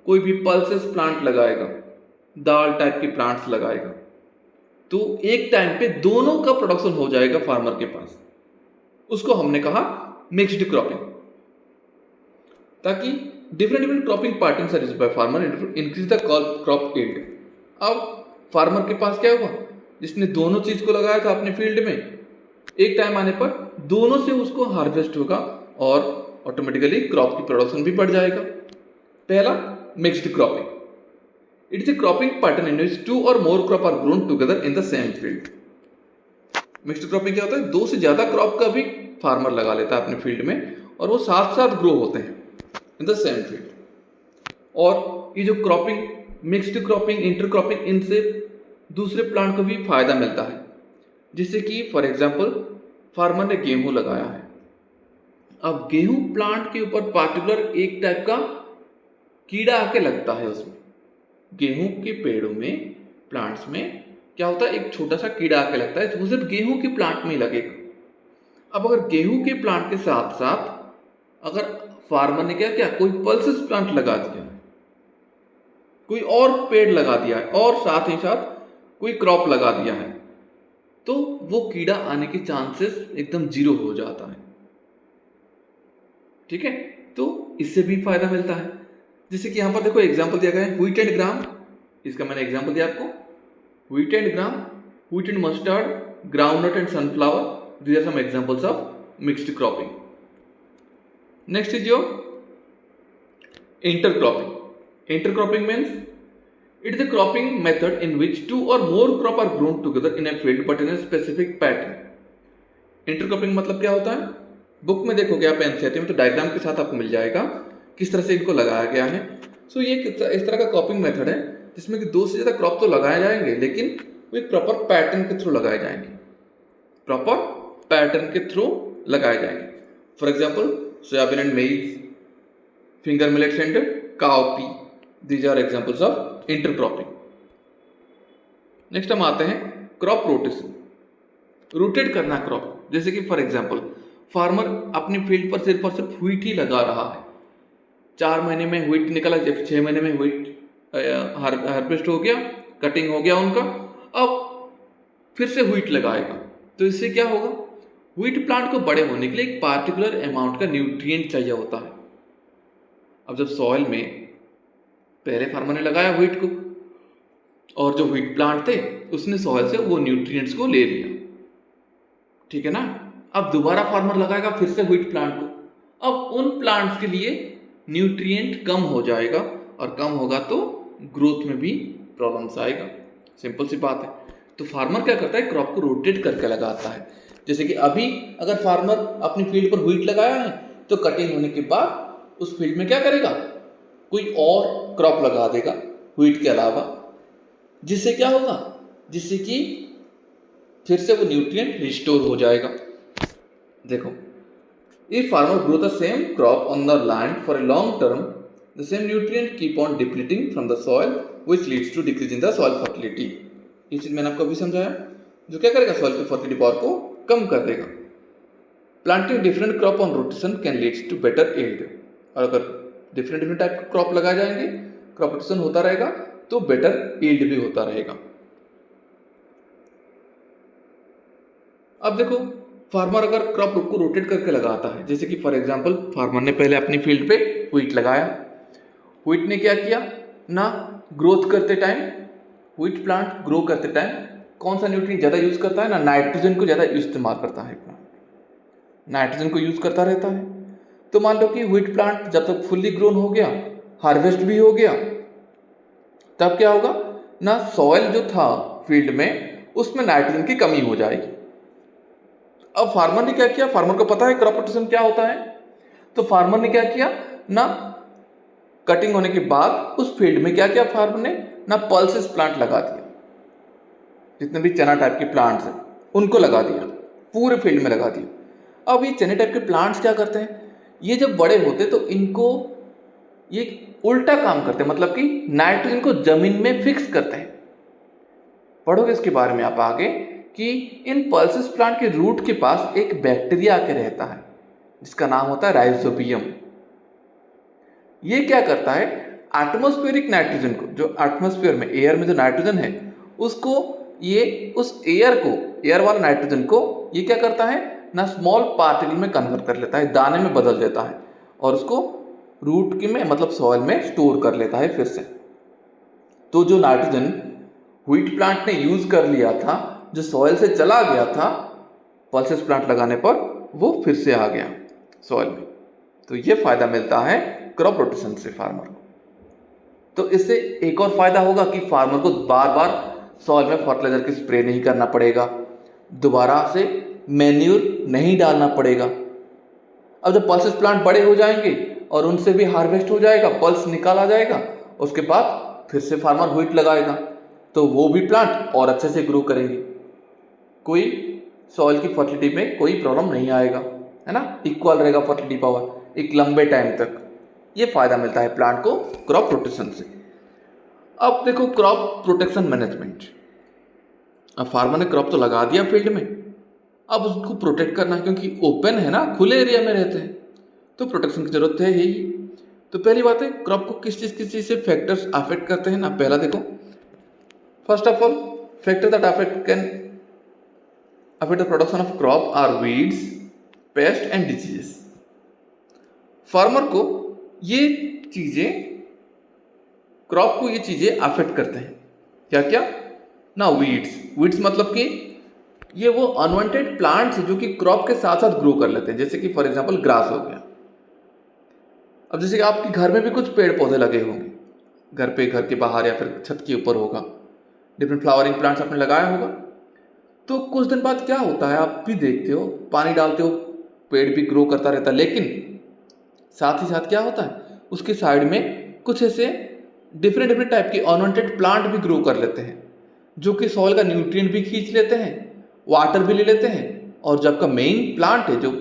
कोई भी पल्सेस प्लांट लगाएगा, दाल टाइप के प्लांट्स लगाएगा, तो एक टाइम पे दोनों का प्रोडक्शन हो जाएगा फार्मर के पास। उसको हमने कहा मिक्स्ड क्रॉपिंग, ताकि different different cropping patterns are used by farmer increase the crop yield. अब फार्मर के पास क्या हुआ, जिसने दोनों चीज को लगाया था अपने फील्ड में, एक टाइम आने पर दोनों से उसको हार्वेस्ट होगा और ऑटोमेटिकली क्रॉप की प्रोडक्शन भी बढ़ जाएगा। पहला mixed cropping, it is a cropping pattern in which two or more crop are grown together in the same field. Mixed cropping क्या होता है, दो से ज्यादा क्रॉप का भी फार्मर लगा लेता है अपने फील्ड में और वो साथ साथ ग्रो होते हैं इन द सेम फील्ड। और ये जो cropping, mixed cropping, inter cropping, इनसे दूसरे प्लांट को भी फायदा मिलता है। जैसे कि फॉर एग्जाम्पल फार्मर ने गेहूं लगाया है, अब गेहूं प्लांट के ऊपर पार्टिकुलर एक टाइप का कीड़ा आके लगता है, उसमें गेहूं के पेड़ों में, प्लांट्स में क्या होता है, एक छोटा सा कीड़ा आके लगता है, वो सिर्फ गेहूं के प्लांट में ही लगेगा। अब अगर गेहूं के प्लांट के साथ साथ अगर फार्मर ने क्या किया, कोई पल्सेस प्लांट लगा दिया, कोई और पेड़ लगा दिया है और साथ ही साथ कोई क्रॉप लगा दिया है, तो वो कीड़ा आने के चांसेस एकदम जीरो हो जाता है। ठीक है, तो इससे भी फायदा मिलता है। जैसे कि यहां पर देखो एग्जांपल दिया गया है व्हीट एंड ग्राम, इसका मैंने एग्जांपल दिया आपको, wheat and gram, wheat and mustard, groundnut and sunflower, these are some examples of mixed cropping. Next is your intercropping. Intercropping means it is a cropping method in which two or more crop are grown together in a field but in a specific pattern. Intercropping मतलब क्या होता है, book में देखोगे आप NCERT में तो diagram के साथ आपको मिल जाएगा किस तरह से इनको लगाया गया है। सो ये इस तरह का क्रॉपिंग मेथड है जिसमें कि दो से ज्यादा क्रॉप तो लगाए जाएंगे, लेकिन वो एक प्रॉपर पैटर्न के थ्रू लगाए जाएंगे, प्रॉपर पैटर्न के थ्रू लगाए जाएंगे। For example soybean and maize, finger millets and cowpea, these are examples of intercropping. Next हम आते हैं क्रॉप रोटेशन, रोटेट करना क्रॉप। जैसे कि फॉर एग्जाम्पल फार्मर अपनी फील्ड पर सिर्फ व्हीट ही लगा रहा है, 4 महीने में व्हीट निकला, 6 महीने में व्हीट हार्वेस्ट हो गया, कटिंग हो गया उनका, अब फिर से व्हीट लगाएगा, तो इससे क्या होगा, व्हीट प्लांट को बड़े होने के लिए एक पार्टिकुलर अमाउंट का न्यूट्रिएंट चाहिए होता है। अब जब सॉइल में पहले फार्मर ने लगाया व्हीट को और जो व्हीट प्लांट थे उसने सॉइल से वो न्यूट्रिएंट्स को ले लिया, ठीक है ना। अब दोबारा फार्मर लगाएगा फिर से व्हीट प्लांट को, अब उन प्लांट्स के लिए न्यूट्रिएंट कम हो जाएगा और कम होगा तो ग्रोथ में भी प्रॉब्लम्स आएगा, सिंपल सी बात है। तो फार्मर क्या करता है, क्रॉप को रोटेट करके लगाता है। जैसे कि अभी अगर फार्मर अपनी फील्ड पर व्हीट लगाया है तो कटिंग होने के बाद उस फील्ड में क्या करेगा, कोई और क्रॉप लगा देगा व्हीट के अलावा, जिससे क्या होगा, जिससे कि फिर से वो न्यूट्रिएंट रिस्टोर हो जाएगा। देखो, if farmer grow the same crop on the land for a long term, the same nutrient keep on depleting from the soil which leads to decrease in the soil fertility. ये चीज मैंने आपको अभी समझाया, जो क्या करेगा, सॉइल की फर्टिलिटी पावर को कम कर देगा। Planting different crop on rotation can leads to better yield, और अगर डिफरेंट टाइप के क्रॉप लगाए जाएंगे, क्रॉप रोटेशन होता रहेगा तो बेटर यील्ड भी होता रहेगा। अब देखो, फार्मर अगर क्रॉप को रोटेट करके लगाता है, जैसे कि फॉर एग्जांपल फार्मर ने पहले अपनी फील्ड पे व्हीट लगाया, व्हीट ने क्या किया ना, ग्रोथ करते टाइम, व्हीट प्लांट ग्रो करते टाइम कौन सा न्यूट्रिएंट ज़्यादा यूज करता है ना, नाइट्रोजन को ज़्यादा इस्तेमाल करता है प्लांट, नाइट्रोजन को यूज करता रहता है। तो मान लो कि व्हीट प्लांट जब तक फुल्ली ग्रोन हो गया, हार्वेस्ट भी हो गया, तब क्या होगा ना, सॉइल जो था फील्ड में उसमें नाइट्रोजन की कमी हो जाएगी। अब फार्मर ने क्या किया, फार्मर को पता है क्रॉप रोटेशन क्या होता है, तो फार्मर ने क्या किया ना, कटिंग होने के बाद उस फील्ड में क्या किया फार्मर ने ना, पल्सेस प्लांट लगा दिया, जितने भी चना टाइप के प्लांट्स हैं उनको लगा दिया, पूरे फील्ड में लगा दिया। अब ये चने टाइप के प्लांट्स क्या करते हैं, ये जब बड़े होते तो इनको ये उल्टा काम करते हैं, मतलब कि नाइट्रोजन को जमीन में फिक्स करते हैं। पढ़ोगे इसके बारे में आप आगे कि इन पल्सेस प्लांट के रूट के पास एक बैक्टीरिया आके रहता है जिसका नाम होता है राइजोबियम। ये क्या करता है, एटमॉस्फेरिक नाइट्रोजन को, जो एटमॉस्फेयर में एयर में जो नाइट्रोजन है उसको, ये उस एयर वाला नाइट्रोजन को ये क्या करता है ना, स्मॉल पार्टिकल में कन्वर्ट कर लेता है, दाने में बदल देता है और उसको रूट के में मतलब सॉइल में स्टोर कर लेता है फिर से। तो जो नाइट्रोजन व्हीट प्लांट ने यूज कर लिया था, जो सॉइल से चला गया था पल्सेस प्लांट लगाने पर, वो फिर से आ गया सॉइल में। तो ये फायदा मिलता है क्रॉप रोटेशन से फार्मर को। तो इससे एक और फायदा होगा कि फार्मर को बार बार सॉइल में फर्टिलाइजर की स्प्रे नहीं करना पड़ेगा, दोबारा से मैन्यूर नहीं डालना पड़ेगा। अब जब पल्सेस प्लांट बड़े हो जाएंगे और उनसे भी हार्वेस्ट हो जाएगा, पल्स निकाला जाएगा, उसके बाद फिर से फार्मर व्हीट लगाएगा तो वो भी प्लांट और अच्छे से ग्रो करेंगे, कोई सॉइल की फर्टिलिटी में कोई प्रॉब्लम नहीं आएगा, है ना, इक्वल रहेगा फर्टिलिटी पावर एक लंबे टाइम तक। ये फायदा मिलता है प्लांट को क्रॉप रोटेशन से। अब देखो क्रॉप प्रोटेक्शन मैनेजमेंट। अब फार्मर ने क्रॉप तो लगा दिया फील्ड में, अब उसको प्रोटेक्ट करना है क्योंकि ओपन है ना, खुले एरिया में रहते हैं तो प्रोटेक्शन की जरूरत है ही। तो पहली बात है, क्रॉप को किस चीज से फैक्टर्स अफेक्ट करते हैं ना। पहला देखो, first of all factor that affect the production of crop are weeds, pest and diseases. Farmer को ये चीजें, क्रॉप को ये चीजें अफेक्ट करते हैं। क्या क्या ना, वीड्स मतलब कि ये वो अनवांटेड प्लांट्स जो कि क्रॉप के साथ साथ ग्रो कर लेते हैं, जैसे कि फॉर एग्जांपल ग्रास हो गया। अब जैसे कि आपके घर में भी कुछ पेड़ पौधे लगे होंगे, घर पे, घर के बाहर या फिर छत के ऊपर होगा, डिफरेंट फ्लावरिंग प्लांट्स आपने लगाया होगा। तो कुछ दिन बाद क्या होता है, आप भी देखते हो, पानी डालते हो, पेड़ भी ग्रो करता रहता है, लेकिन साथ ही साथ क्या होता है, उसके साइड में कुछ ऐसे डिफरेंट टाइप के अनवांटेड प्लांट भी ग्रो कर लेते हैं जो कि सॉइल का न्यूट्रिएंट भी खींच लेते हैं, वाटर भी ले लेते हैं, और जब का मेन प्लांट है, जो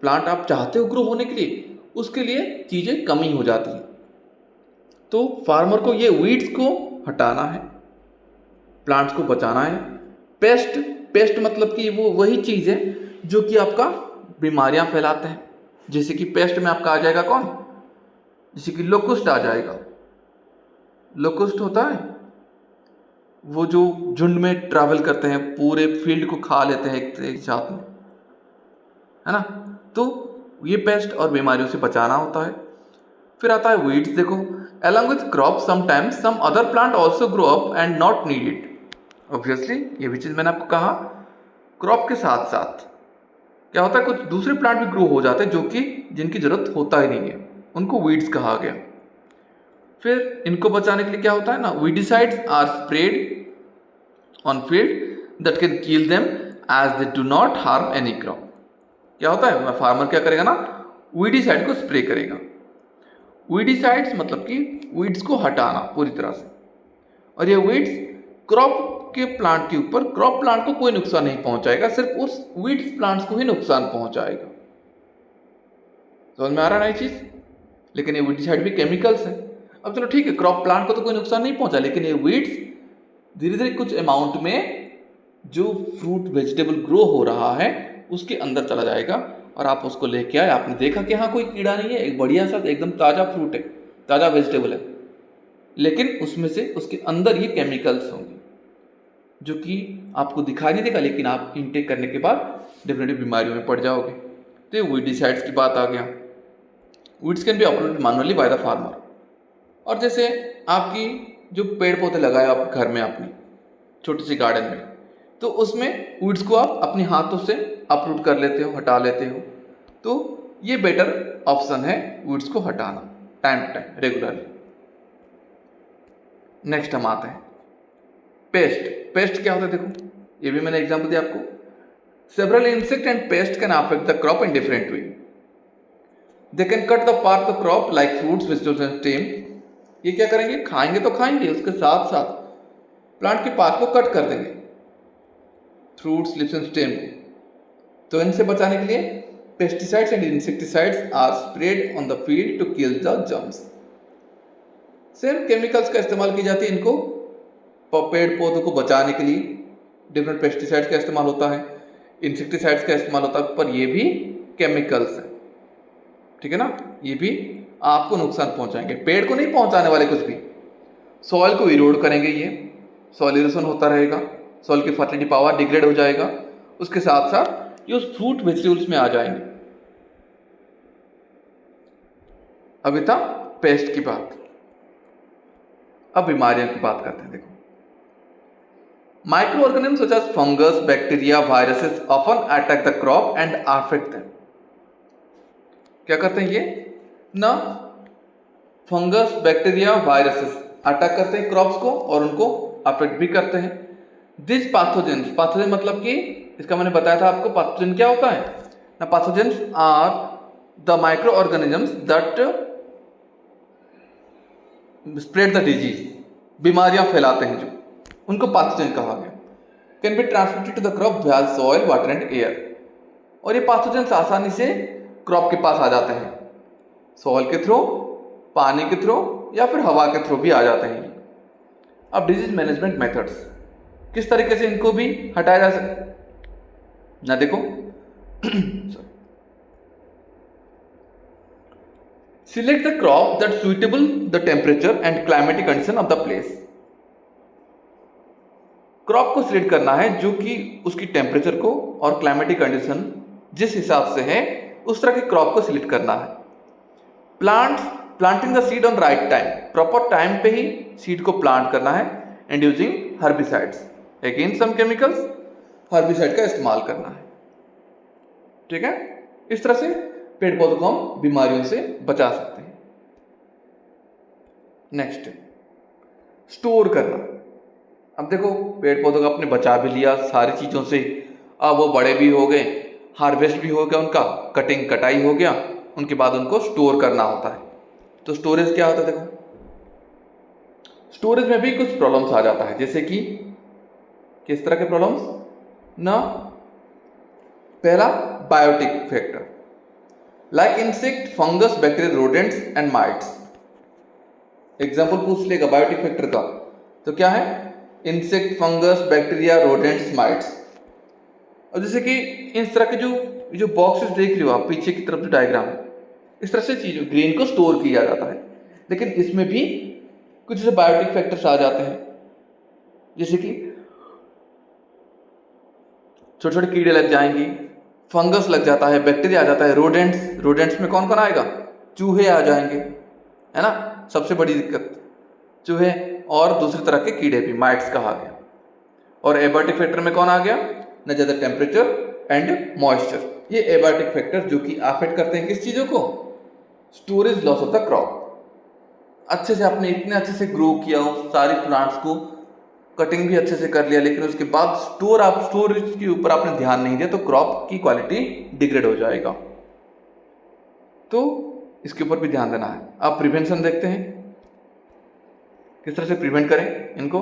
प्लांट आप चाहते हो ग्रो होने के लिए, उसके लिए चीजें कमी हो जाती है। तो फार्मर को ये वीड्स को हटाना है, प्लांट्स को बचाना है। पेस्ट मतलब कि वो वही चीज है जो कि आपका बीमारियां फैलाते हैं। जैसे कि पेस्ट में आपका आ जाएगा कौन, जैसे कि लोकुस्ट आ जाएगा। लोकुस्ट होता है वो जो झुंड में ट्रैवल करते हैं, पूरे फील्ड को खा लेते हैं एक साथ में, है ना। तो ये पेस्ट और बीमारियों से बचाना होता है। फिर आता है वीड्स। देखो, along with crop sometimes some other plant also grow up and not need it. Obviously ये भी चीज मैंने आपको कहा, क्रॉप के साथ साथ क्या होता है, कुछ दूसरे प्लांट भी ग्रो हो जाते हैं जो कि जिनकी जरूरत होता ही नहीं है, उनको वीड्स कहा गया। फिर इनको बचाने के लिए क्या होता है ना, weedicides are spread on field that can kill them as they do not harm any crop. क्या होता है, फार्मर क्या करेगा ना, वीडिसाइड को स्प्रे करेगा। वीडिसाइड्स मतलब कि वीड्स को हटाना पूरी तरह से, और ये वीड्स क्रॉप के प्लांट के ऊपर, क्रॉप प्लांट को कोई नुकसान नहीं पहुंचाएगा, सिर्फ उस वीड्स प्लांट्स को ही नुकसान पहुंचाएगा। समझ में आ रहा है ना ये चीज। लेकिन ये वीडिसाइड भी केमिकल्स है। अब चलो ठीक है, क्रॉप प्लांट को तो कोई नुकसान नहीं पहुंचा, लेकिन ये वीड्स धीरे धीरे कुछ अमाउंट में जो फ्रूट वेजिटेबल ग्रो हो रहा है उसके अंदर चला जाएगा, और आप उसको लेके आए, आपने देखा कि हाँ कोई कीड़ा नहीं है, एक बढ़िया सा एकदम ताजा फ्रूट है, ताजा वेजिटेबल है, लेकिन उसमें से उसके अंदर ये केमिकल्स होंगे जो कि आपको दिखाई नहीं देगा, लेकिन आप इनटेक करने के बाद डेफिनेटली बीमारियों में पड़ जाओगे। तो ये वीडिसाइड्स की बात आ गया। Weeds can be operated manually by the farmer. और जैसे आपकी जो पेड़ पौधे लगाए आप घर में अपनी छोटी सी गार्डन में, तो उसमें वीड्स को आप अपने हाथों से अपरूट कर लेते हो, हटा लेते हो, तो ये बेटर ऑप्शन है वीड्स को हटाना time to time, regularly. Next हम आते हैं पेस्ट क्या होता है, देखो ये भी मैंने एग्जांपल दिया आपको। Several insect and paste can affect the crop in different way. They can cut the part of the crop like fruits, vegetables and stem. ये क्या करेंगे, खाएंगे तो खाएंगे, उसके साथ साथ प्लांट के पार्ट को कट कर देंगे, फ्रूट्स, लीव्स एंड स्टेम को। तो इनसे बचाने के लिए pesticides and insecticides are sprayed on the field to kill the germs. Same chemicals का इस्तेमाल की जाती है इनको पेड़ पौधों को बचाने के लिए। डिफरेंट पेस्टिसाइड्स का इस्तेमाल होता है, इंसेक्टिसाइड्स का इस्तेमाल होता है, पर ये भी केमिकल्स है, ठीक है ना। ये भी आपको नुकसान पहुंचाएंगे, पेड़ को नहीं पहुंचाने वाले कुछ भी। सॉइल को इरोड करेंगे, ये सॉइल इरोशन होता रहेगा, सॉइल की फर्टिलिटी पावर डिग्रेड हो जाएगा। उसके साथ साथ ये उस फ्रूट वेजिटेबल्स में आ जाएंगे। अभी था पेस्ट की बात, अब बीमारियों की बात करते हैं। देखो, micro organism such as fungus, bacteria, viruses often attack the crop and affect them. क्या करते हैं ये ना, फंगस, बैक्टीरिया, वायरसेस अटैक करते हैं क्रॉप्स को और उनको अफेक्ट भी करते हैं। दिस पैथोजेंस, पैथोजन मतलब कि इसका मैंने बताया था आपको पैथोजन क्या होता है ना। Pathogens are the micro organisms that spread the disease, बीमारियां फैलाते हैं जो, उनको पैथोजन कहा गया। Can be transmitted to the crop via soil, water and air. और ये पैथोजेंस आसानी से क्रॉप के पास आ जाते हैं, सॉइल के थ्रू, पानी के थ्रू या फिर हवा के थ्रू भी आ जाते हैं। अब डिजीज मैनेजमेंट मेथड्स, किस तरीके से इनको भी हटाया जा सकता ना। देखो select the crop that suitable the temperature and climatic condition of the place. Crop को सिलेक्ट करना है जो कि उसकी टेम्परेचर को और क्लाइमेटिक कंडीशन जिस हिसाब से है उस तरह के क्रॉप को सिलेक्ट करना है। Planting the seed on right time, proper time पे ही सीड को प्लांट करना है। And using herbicides against some chemicals, herbicide का इस्तेमाल करना है, ठीक है। इस तरह से पेड़ पौधों को हम बीमारियों से बचा सकते हैं। नेक्स्ट, स्टोर करना। अब देखो, पेड़ पौधों का आपने बचा भी लिया सारी चीजों से, अब वो बड़े भी हो गए, हार्वेस्ट भी हो गया उनका, कटिंग कटाई हो गया, उनके बाद उनको स्टोर करना होता है। तो स्टोरेज क्या होता है? देखो, स्टोरेज में भी कुछ प्रॉब्लम्स आ जाता है, जैसे कि किस तरह के प्रॉब्लम्स ना। पहला, biotic factor like insect, fungus, bacteria, rodents and mites. Example पूछ लेगा बायोटिक फैक्टर का, तो क्या है? Insect, fungus, bacteria, rodents, mites. और जैसे कि इस तरह के जो बॉक्सेस देख रहे हो आप पीछे की तरफ जो डायग्राम है, इस तरह से चीजों ग्रेन को स्टोर किया जाता है। लेकिन इसमें भी कुछ ऐसे बायोटिक फैक्टर्स आ जाते हैं, जैसे कि छोटे छोटे कीड़े लग जाएंगे, फंगस लग जाता है, बैक्टीरिया आ जाता है, रोडेंट्स में कौन कौन आएगा? चूहे आ जाएंगे, है ना। सबसे बड़ी दिक्कत चूहे, और दूसरी तरह के कीड़े भी, माइट्स कहा गया। और एबायोटिक फैक्टर में कौन आ गया? न ज्यादा टेम्परेचर एंड मॉइस्चर। ये एबायोटिक फैक्टर जो कि अफेक्ट करते हैं किस चीजों को? Storage loss of the crop. अच्छे से आपने इतने अच्छे से ग्रो किया हो सारे प्लांट्स को, कटिंग भी अच्छे से कर लिया, लेकिन उसके बाद स्टोरेज के ऊपर आपने ध्यान नहीं दिया तो क्रॉप की क्वालिटी डिग्रेड हो जाएगा। तो इसके ऊपर भी ध्यान देना है। अब प्रिवेंशन देखते हैं, किस तरह से प्रिवेंट करें इनको।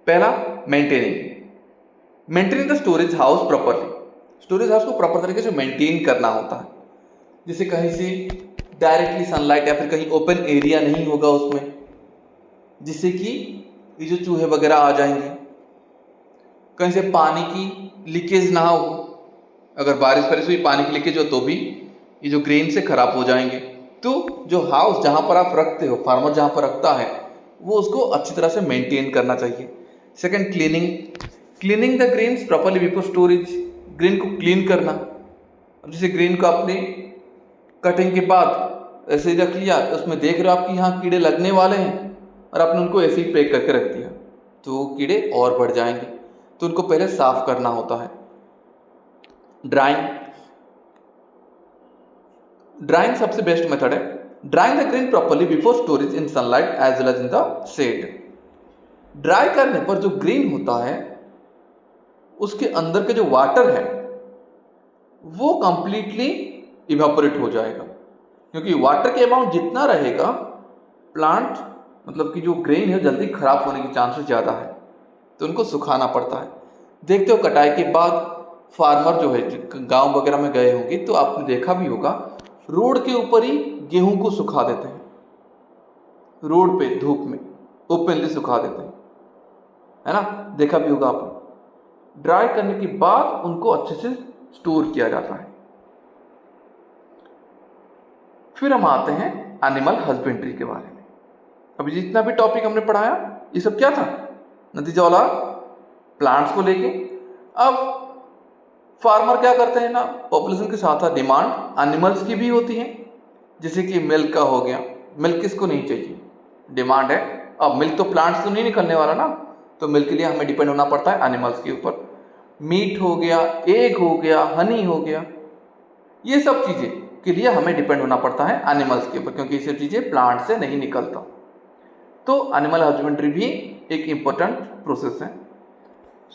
पहला, maintaining the storage house properly. Storage house को प्रॉपर तरीके से मेंटेन करना होता है, जैसे कहीं से डायरेक्टली सनलाइट या फिर कहीं ओपन एरिया नहीं होगा उसमें, जिससे कि ये जो चूहे वगैरह आ जाएंगे। कहीं से पानी की लीकेज ना हो, अगर बारिश हुई पानी की लीकेज हो तो भी ये जो ग्रेन से खराब हो जाएंगे। तो जो हाउस जहां पर आप रखते हो, फार्मर जहां पर रखता है, वो उसको अच्छी तरह से मेंटेन करना चाहिए। Second, cleaning the grains properly before storage. Grain को क्लीन करना, जैसे ग्रेन को आपने कटिंग के बाद ऐसे ही रख लिया, उसमें देख रहे हो आपकी यहाँ कीड़े लगने वाले हैं और आपने उनको ऐसे ही पैक करके रख दिया, तो वो कीड़े और बढ़ जाएंगे। तो उनको पहले साफ करना होता है। ड्राइंग सबसे बेस्ट मेथड है। Drying the grain properly before storage in sunlight as well as in the shade. Dry करने पर जो ग्रेन होता है उसके अंदर के जो वाटर है वो कंप्लीटली इवेपोरेट हो जाएगा, क्योंकि वाटर के अमाउंट जितना रहेगा प्लांट मतलब कि जो ग्रेन है जल्दी खराब होने के चांसेस ज़्यादा है, तो उनको सुखाना पड़ता है। देखते हो कटाई के बाद फार्मर जो है गांव वगैरह में गए होंगे तो आपने देखा भी होगा, रोड के ऊपर ही गेहूं को सुखा देते हैं, रोड पे धूप में ओपनली सुखा देते हैं, है ना, देखा भी होगा आपने। ड्राई करने के बाद उनको अच्छे से स्टोर किया जाता है। फिर हम आते हैं एनिमल हस्बेंड्री के बारे में। अभी जितना भी टॉपिक हमने पढ़ाया ये सब क्या था, नतीजा वाला प्लांट्स को लेके। अब फार्मर क्या करते हैं ना, पॉपुलेशन के साथ साथ डिमांड एनिमल्स की भी होती है, जैसे कि मिल्क का हो गया। मिल्क किसको नहीं चाहिए, डिमांड है। अब मिल्क तो प्लांट्स तो नहीं निकलने वाला ना, तो मिल्क के लिए हमें डिपेंड होना पड़ता है एनिमल्स के ऊपर। मीट हो गया, एग हो गया, हनी हो गया, ये सब चीज़ें के लिए हमें डिपेंड होना पड़ता है एनिमल्स के ऊपर, क्योंकि ये सब चीज़ें प्लांट से नहीं निकलता। तो एनिमल हस्बेंड्री भी एक इम्पोर्टेंट प्रोसेस है,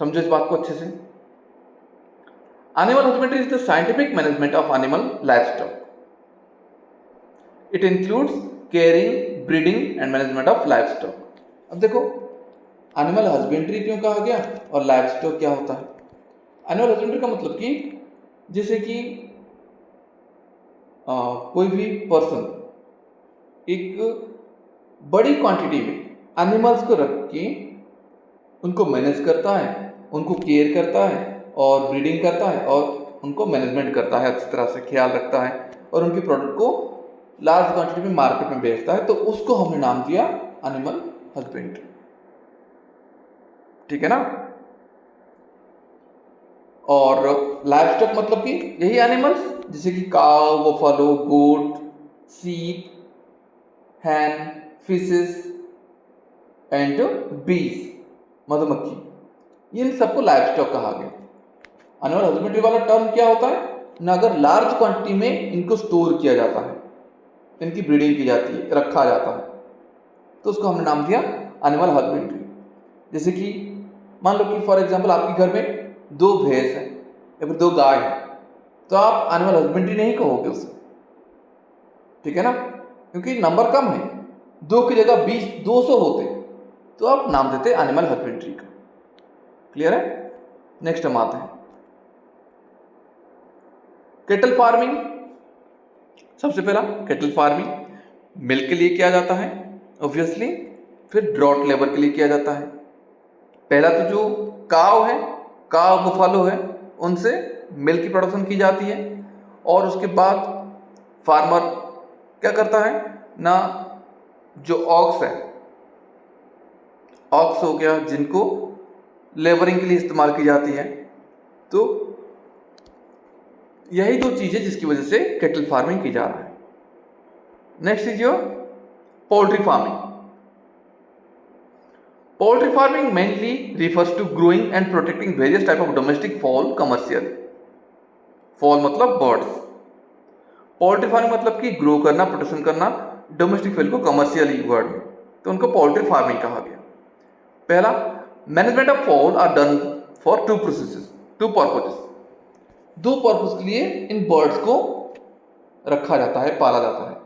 समझो इस बात को अच्छे से। Animal husbandry is the scientific management of animal livestock. It includes caring, breeding and management of livestock. अब देखो एनिमल हस्बेंड्री क्यों कहा गया और लाइवस्टॉक क्या होता है। एनिमल हस्बेंड्री का मतलब कि जैसे कि कोई भी पर्सन एक बड़ी क्वांटिटी में एनिमल्स को रख के उनको मैनेज करता है, उनको केयर करता है और ब्रीडिंग करता है और उनको मैनेजमेंट करता है, अच्छी तरह से ख्याल रखता है और उनके प्रोडक्ट को लार्ज क्वांटिटी में मार्केट में बेचता है, तो उसको हमने नाम दिया एनिमल हस्बेंड्री। ठीक है ना। और लाइवस्टॉक मतलब कि यही एनिमल्स जैसे कि काउ, बफलो, गोट, सीप, हैन, फिशेस एंड बीज, मधुमक्खी, इन सबको लाइवस्टॉक कहा गया। एनिमल हस्बेंड्री वाला टर्म क्या होता है ना, अगर लार्ज क्वांटिटी में इनको स्टोर किया जाता है, इनकी ब्रीडिंग की जाती है, रखा जाता है, तो उसको हमने नाम दिया एनिमल हस्बेंड्री। जैसे कि मान लो कि फॉर एग्जांपल आपके घर में 2 भैंस हैं या फिर 2 गाय हैं, तो आप एनिमल हस्बेंड्री नहीं कहोगे उसे, ठीक है ना, क्योंकि नंबर कम है, 2 की जगह 20, 200 होते तो आप नाम देते एनिमल हस्बेंड्री का। क्लियर है। नेक्स्ट हम आते हैं केटल फार्मिंग। सबसे पहला केटल फार्मिंग मिल्क के लिए किया जाता है ऑब्वियसली, फिर ड्रॉट लेबर के लिए किया जाता है। पहला तो जो काव है, काव बफालो है, उनसे मिल्क की प्रोडक्शन की जाती है और उसके बाद फार्मर क्या करता है ना, जो ऑक्स है, ऑक्स हो गया जिनको लेबरिंग के लिए इस्तेमाल की जाती है, तो यही 2 चीजें जिसकी वजह से केटल फार्मिंग की जा रहा है। Next is your poultry farming. Poultry farming mainly refers to growing and protecting various type of domestic fowl commercially. Fowl मतलब birds. Poultry farming मतलब कि ग्रो करना, प्रोटेक्शन करना डोमेस्टिक फोwl को कमर्शियली वर्ड में, तो उनको पोल्ट्री फार्मिंग कहा गया। पहला, management of fowl are done for 2 processes, 2 purposes. 2 purpose के लिए इन बर्ड्स को रखा जाता है, पाला जाता है।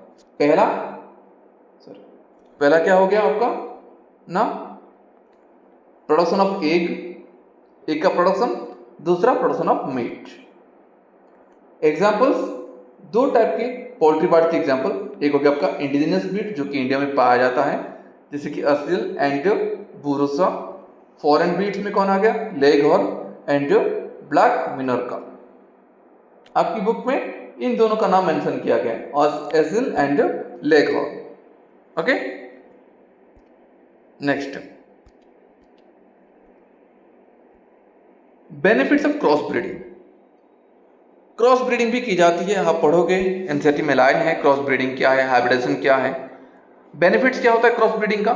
पहला क्या हो गया आपका ना, प्रोडक्शन ऑफ एग, एग का प्रोडक्शन, दूसरा production of meat. Examples, 2 type के पोल्ट्री बर्ड के एग्जांपल, एक हो गया आपका इंडिजिनस ब्रीड जो कि इंडिया में पाया जाता है, जैसे कि असील एंड बुरोसा। फॉरेन ब्रीड्स में कौन आ गया, लेगहॉर्न एंड ब्लैक मिनोरका। आपकी बुक में इन दोनों का नाम मेंशन किया गया है, Aseel and leghorn. Okay, next benefits of cross breeding. Cross breeding भी की जाती है, आप पढ़ोगे, एनसीईआरटी में लाइन है क्रॉस ब्रीडिंग क्या है, हाइब्रिडेशन क्या है। बेनिफिट्स क्या होता है क्रॉस ब्रीडिंग का,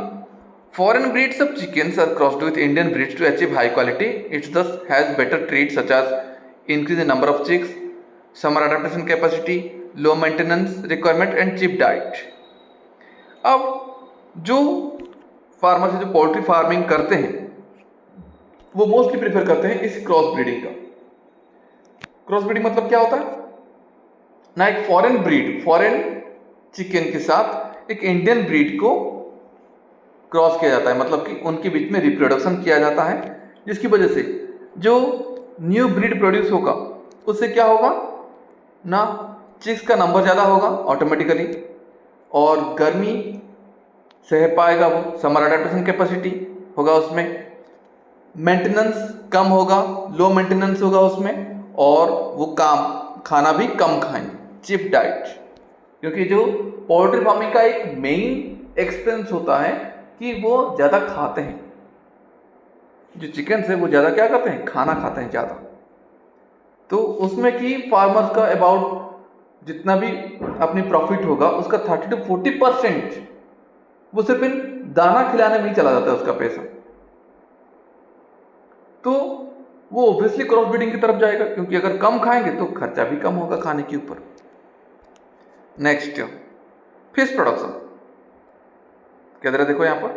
foreign breeds of chickens are crossed with Indian breeds to achieve high quality, it's thus has better traits such as increase in number of chicks, summer adaptation capacity, low maintenance requirement and cheap diet. अब जो farmer जो poultry farming करते हैं वो mostly prefer करते हैं इस cross breeding का। क्रॉस ब्रीडिंग मतलब क्या होता है ना, एक फॉरेन ब्रीड, फॉरेन चिकन के साथ एक इंडियन ब्रीड को क्रॉस किया जाता है, मतलब कि उनके बीच में रिप्रोडक्शन किया जाता है, जिसकी वजह से जो न्यू ब्रीड प्रोड्यूस होगा, उससे क्या होगा ना, चिक्स का नंबर ज़्यादा होगा ऑटोमेटिकली, और गर्मी सह पाएगा वो, समर अडेप्टेशन कैपेसिटी होगा उसमें, मेंटेनेंस कम होगा, लो मेंटेनेंस होगा उसमें, और वो खाना भी कम खाएंगे, चीप डाइट। क्योंकि जो पोल्ट्री फार्मिंग का एक मेन एक्सपेंस होता है कि वो ज़्यादा खाते हैं, जो चिकन है वो ज़्यादा क्या करते हैं, खाना खाते हैं ज़्यादा। तो उसमें कि फार्मर्स का अबाउट जितना भी अपनी प्रॉफिट होगा उसका 30 to 40% वो सिर्फ इन दाना खिलाने में ही चला जाता है उसका पैसा। तो वो ऑब्वियसली क्रॉस ब्रीडिंग की तरफ जाएगा, क्योंकि अगर कम खाएंगे तो खर्चा भी कम होगा खाने के ऊपर। नेक्स्ट फिश प्रोडक्शन, क्या तरह देखो यहां पर,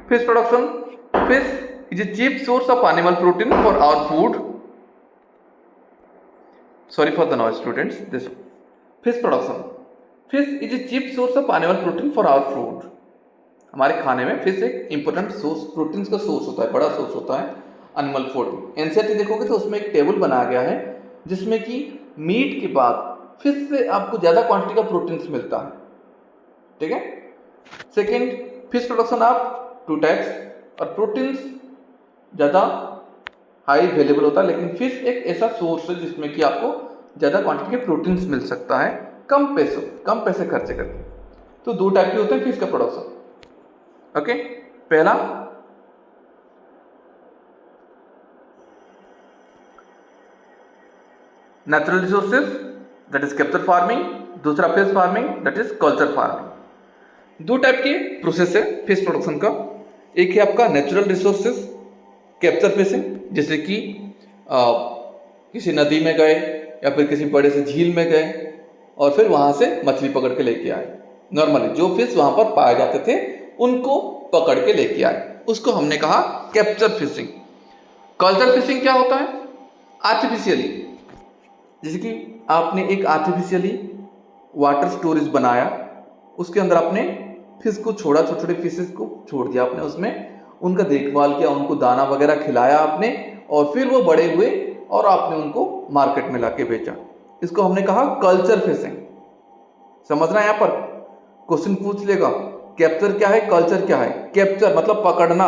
fish production, fish is a cheap source of animal protein for our food. Sorry for the noise, students. This fish production. Fish is a cheap source of animal protein for our food. हमारे खाने में fish एक important source, protein का source होता है, बड़ा source होता है एनिमल फूड में। एनसीईआरटी देखोगे तो उसमें एक टेबल बनाया गया है जिसमें कि मीट के बाद फिश से आपको ज्यादा क्वांटिटी का प्रोटीन मिलता है, ठीक है। सेकेंड, फिश प्रोडक्शन आप 2 टाइप्स, और प्रोटीन ज्यादा हाई अवेलेबल होता है, लेकिन फिश एक ऐसा सोर्स है जिसमें कि आपको ज़्यादा क्वांटिटी के प्रोटीन्स मिल सकता है कम पैसे खर्चे करके। तो 2 टाइप के होते हैं फिश का प्रोडक्शन। ओके, पहला natural resources that is capture farming, दूसरा fish farming that is culture farming. 2 type के प्रोसेस है फिश प्रोडक्शन का। एक है आपका नेचुरल रिसोर्सेज कैप्चर फिशिंग, जैसे कि किसी नदी में गए या फिर किसी बड़े से झील में गए और फिर वहां से मछली पकड़ के लेके आए। नॉर्मली जो फिश वहां पर पाए जाते थे उनको पकड़ के लेके आए, उसको हमने कहा कैप्चर फिशिंग। कल्चर फिशिंग क्या होता है, आर्टिफिशियली, जैसे कि आपने एक आर्टिफिशियली वाटर स्टोरेज बनाया, उसके अंदर आपने फिश को छोड़ा, छोटे छोटे फिशेस को छोड़ दिया आपने, उसमें उनका देखभाल किया, उनको दाना वगैरह खिलाया आपने, और फिर वो बड़े हुए और आपने उनको मार्केट में लाके बेचा। इसको हमने कहा कल्चर फिशिंग। समझना, यहां पर क्वेश्चन पूछ लेगा कैप्चर क्या है, कल्चर क्या है। कैप्चर मतलब पकड़ना,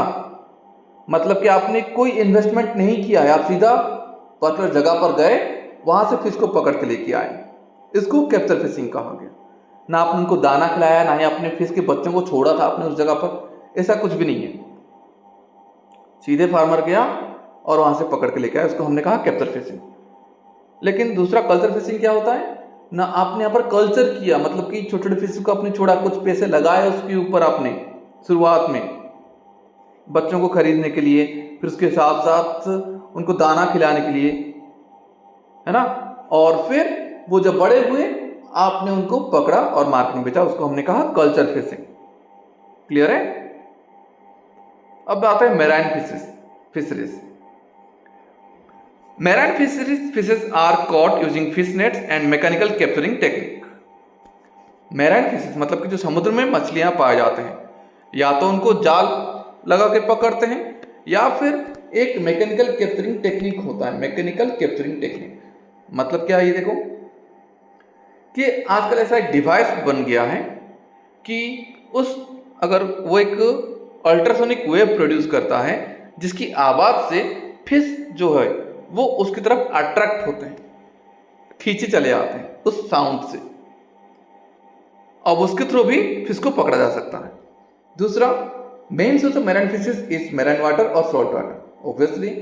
मतलब कि आपने कोई इन्वेस्टमेंट नहीं किया है, आप सीधा पर्टिकुलर जगह पर गए, वहां से फिश को पकड़ के लेके आए, इसको कैप्चर फिशिंग कहा गया। ना आपने उनको दाना खिलाया, ना ही आपने फिश के बच्चों को छोड़ा था आपने उस जगह पर, ऐसा कुछ भी नहीं है। सीधे फार्मर गया और वहां से पकड़ के लेके आया, उसको हमने कहा कैप्चर फिशिंग। लेकिन दूसरा कल्चर फिशिंग क्या होता है ना, आपने यहाँ पर कल्चर किया, मतलब कि छोटे छोटे फिश को आपने छोड़ा, कुछ पैसे लगाए उसके ऊपर आपने शुरुआत में बच्चों को खरीदने के लिए, फिर उसके साथ साथ उनको दाना खिलाने के लिए, है ना, और फिर वो जब बड़े हुए आपने उनको पकड़ा और मार्केट में बेचा, उसको हमने कहा कल्चर फिशिंग। क्लियर है। अब आते हैं marine fisheries. Marine fishes are caught using fish nets and mechanical capturing technique. Marine fishes मतलब कि जो समुद्र में मछलियां पाए जाते हैं, या तो उनको जाल लगा के पकड़ते हैं या फिर एक मैकेनिकल कैप्चरिंग टेक्निक होता है। मैकेनिकल कैप्चरिंग टेक्निक मतलब क्या है, ये देखो कि आजकल ऐसा एक डिवाइस बन गया है कि अगर वो एक अल्ट्रासोनिक वेव प्रोड्यूस करता है जिसकी आवाज से फिश जो है वो उसकी तरफ अट्रैक्ट होते हैं, खींचे चले आते हैं उस साउंड से, अब उसके थ्रू भी फिश को पकड़ा जा सकता है। दूसरा, main source of marine fishes is marine water और सॉल्ट वाटर। ऑब्वियसली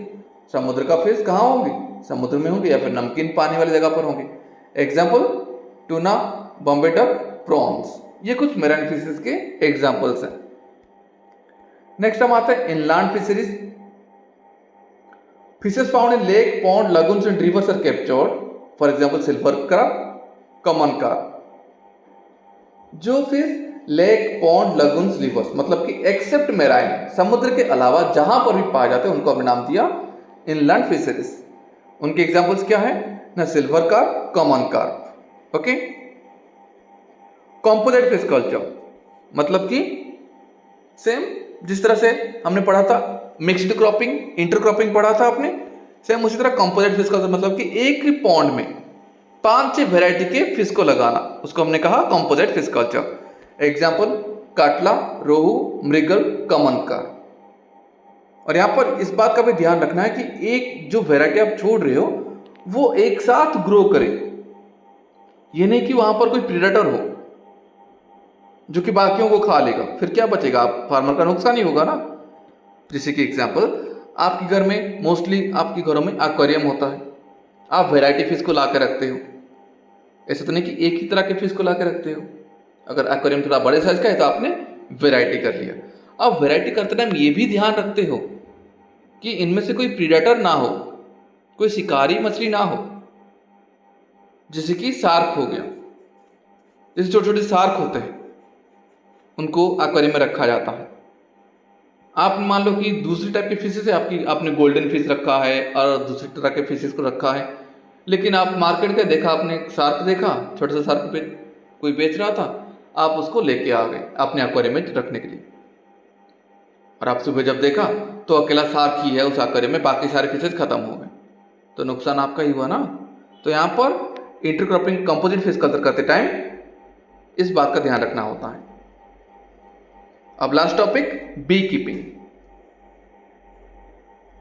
समुद्र का फिश कहाँ होंगे, समुद्र में होंगे या फिर नमकीन पानी वाली जगह पर होंगे। Example tuna, Bombay duck, prawns, ये कुछ मैराइन फिशेस के एग्जाम्पल्स हैं। नेक्स्ट हम आते हैं inland fisheries. Fishes found in lake, pond, lagoons and rivers are captured, for example silver carp, common carp. जो fish lake, pond, lagoons, rivers मतलब कि एक्सेप्ट मैराइन, समुद्र के अलावा जहां पर भी पाए जाते हैं उनको हमने नाम दिया इनलैंड फिशरीज। उनके एग्जाम्पल्स क्या है ना, silver carp, common carp. Okay, composite fish culture मतलब कि सेम जिस तरह से हमने पढ़ा था मिक्स्ड क्रॉपिंग, इंटरक्रॉपिंग पढ़ा था आपने, सेम उसी तरह कंपोजिट फिश कल्चर, मतलब कि एक ही पॉन्ड में 5-6 वेराइटी के फिश को लगाना, उसको हमने कहा कंपोजिट फिश कल्चर। एग्जाम्पल काटला, रोहू, मृगल, कमनकार। और यहाँ पर इस बात का भी ध्यान रखना है कि एक जो वेराइटी आप छोड़ रहे हो वो एक साथ ग्रो करे, ये नहीं कि वहां पर कोई प्रीडेटर हो जो कि बाकियों को खा लेगा, फिर क्या बचेगा, आप फार्मर का नुकसान ही होगा ना। जैसे कि एग्जाम्पल आपके घर में मोस्टली आपके घरों में एक्वेरियम होता है, आप वैरायटी फिश को ला के रखते हो, ऐसा तो नहीं कि एक ही तरह के फिश को ला के रखते हो। अगर एक्वेरियम थोड़ा बड़े साइज का है तो आपने वैरायटी कर लिया। अब वैरायटी करते टाइम ये भी ध्यान रखते हो कि इनमें से कोई प्रीडेटर ना हो, कोई शिकारी मछली ना हो, जैसे कि शार्क हो गया, जैसे छोटे छोटे शार्क होते हैं उनको एक्वेरियम में रखा जाता है। आप मान लो कि दूसरी टाइप की फिशेस है, आपने गोल्डन फिश रखा है और दूसरी तरह के फिशेस को रखा है, लेकिन आप मार्केट में देखा, आपने शार्क देखा, छोटा सा शार्क कोई बेच रहा था, आप उसको लेके आ गए अपने एक्वेरियम में रखने के लिए, और आप सुबह जब देखा तो अकेला शार्क ही है उस एक्वेरियम में, बाकी सारे फिशेस खत्म हो गए, तो नुकसान आपका ही हुआ ना। तो यहाँ पर इंटरक्रॉपिंग कंपोजिट फिश कल्चर करते टाइम इस बात का ध्यान रखना होता है। अब last topic bee keeping.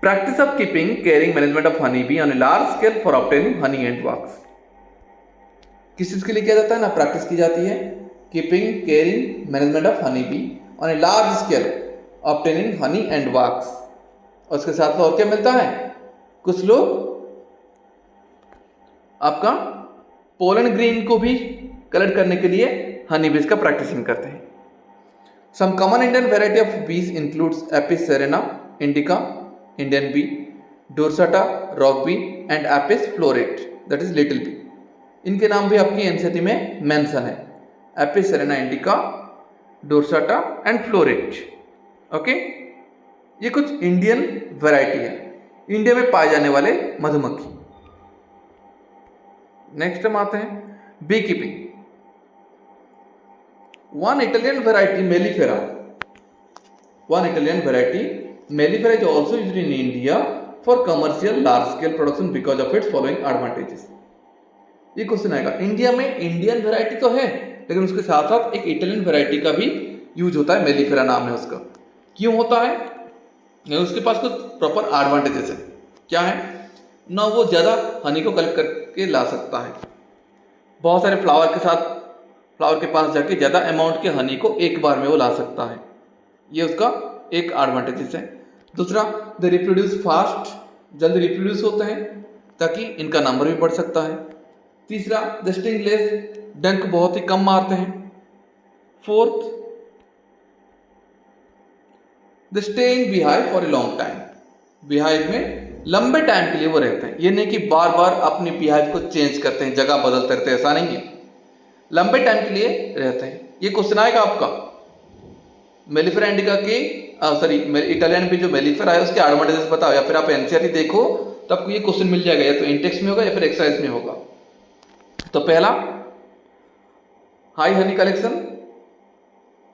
Practice of keeping caring management of honey bee on a large scale for obtaining honey and wax. किस चीज के लिए किया जाता है ना, प्रैक्टिस की जाती है keeping caring management of honey bee on a large scale obtaining honey and wax. और उसके साथ और क्या मिलता है, कुछ लोग आपका पोलन ग्रेन को भी कलेक्ट करने के लिए हनी बीज का प्रैक्टिसिंग करते हैं। Some common Indian variety of bees includes Apis cerana, indica, Indian bee, dorsata, rock bee and Apis floret, that is little bee। इनके नाम भी आपकी एनसीईआरटी में मेंशन है, Apis cerana, indica, dorsata and floret। Okay, ये कुछ Indian variety है, India में पाए जाने वाले मधुमक्खी। नेक्स्ट हम आते हैं bee keeping. One Italian variety mellifera is also used in India for commercial large scale production because of its following advantages। ये क्वेश्चन आएगा, इंडिया में इंडियन वैरायटी तो है लेकिन उसके साथ साथ एक इटालियन वैरायटी का भी यूज होता है, मेलिफेरा नाम है उसका। क्यों होता है, उसके पास कुछ प्रॉपर एडवांटेजेस है। क्या है ना, वो ज्यादा हनी को कलेक्ट करके ला सकता है, बहुत सारे फ्लावर के पास जाके ज़्यादा अमाउंट के हनी को एक बार में वो ला सकता है, ये उसका एक एडवांटेज है। दूसरा, द रिप्रोड्यूस फास्ट, जल्दी रिप्रोड्यूस होते हैं ताकि इनका नंबर भी बढ़ सकता है। तीसरा, द स्टिंगलेस, डंक बहुत ही कम मारते हैं। Fourth, the staying beehive for a long time, beehive में लंबे टाइम के लिए वो रहते हैं, ये नहीं कि बार बार अपनी बिहाइव को चेंज करते हैं, जगह बदलते रहते हैं, ऐसा नहीं है, लंबे टाइम के लिए रहते हैं। ये क्वेश्चन आएगा आपका मेलिफेरा इंडिका के इटालियन भी जो मेलिफेरा है उसके एडवांटेजेस बताओ, या फिर आप एनसीईआरटी देखो तो आपको ये क्वेश्चन मिल जाएगा, या तो इंटेक्स में होगा या फिर एक्सरसाइज में होगा। तो पहला, high Honey collection,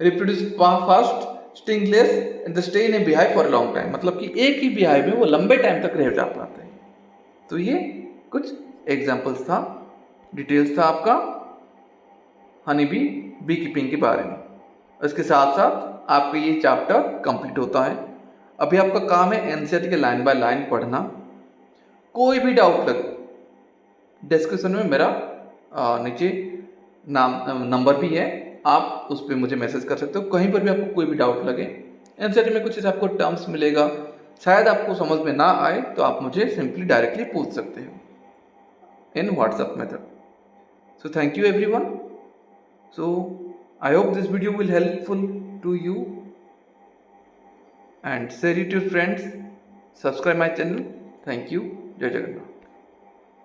reproduce fast, stingless and the stay in A beehive for long time, मतलब कि एक ही बिहाइव में वो लंबे टाइम तक रह जा पाते हैं। तो ये कुछ एग्जांपल्स था, डिटेल्स था आपका हनी बी कीपिंग के बारे में। इसके साथ साथ आपका ये चैप्टर कंप्लीट होता है। अभी आपका काम है एनसीईआरटी के लाइन बाय लाइन पढ़ना। कोई भी डाउट लगे, डिस्क्रिप्शन में मेरा नीचे नंबर भी है, आप उस पर मुझे मैसेज कर सकते हो। कहीं पर भी आपको कोई भी डाउट लगे, एनसीईआरटी में कुछ ऐसे आपको टर्म्स मिलेगा, शायद आपको समझ में ना आए, तो आप मुझे सिंपली डायरेक्टली पूछ सकते हो in WhatsApp method. So thank you everyone. So I hope this video will helpful to you, and share it to your friends, subscribe my channel. Thank you. Jai Jagannath.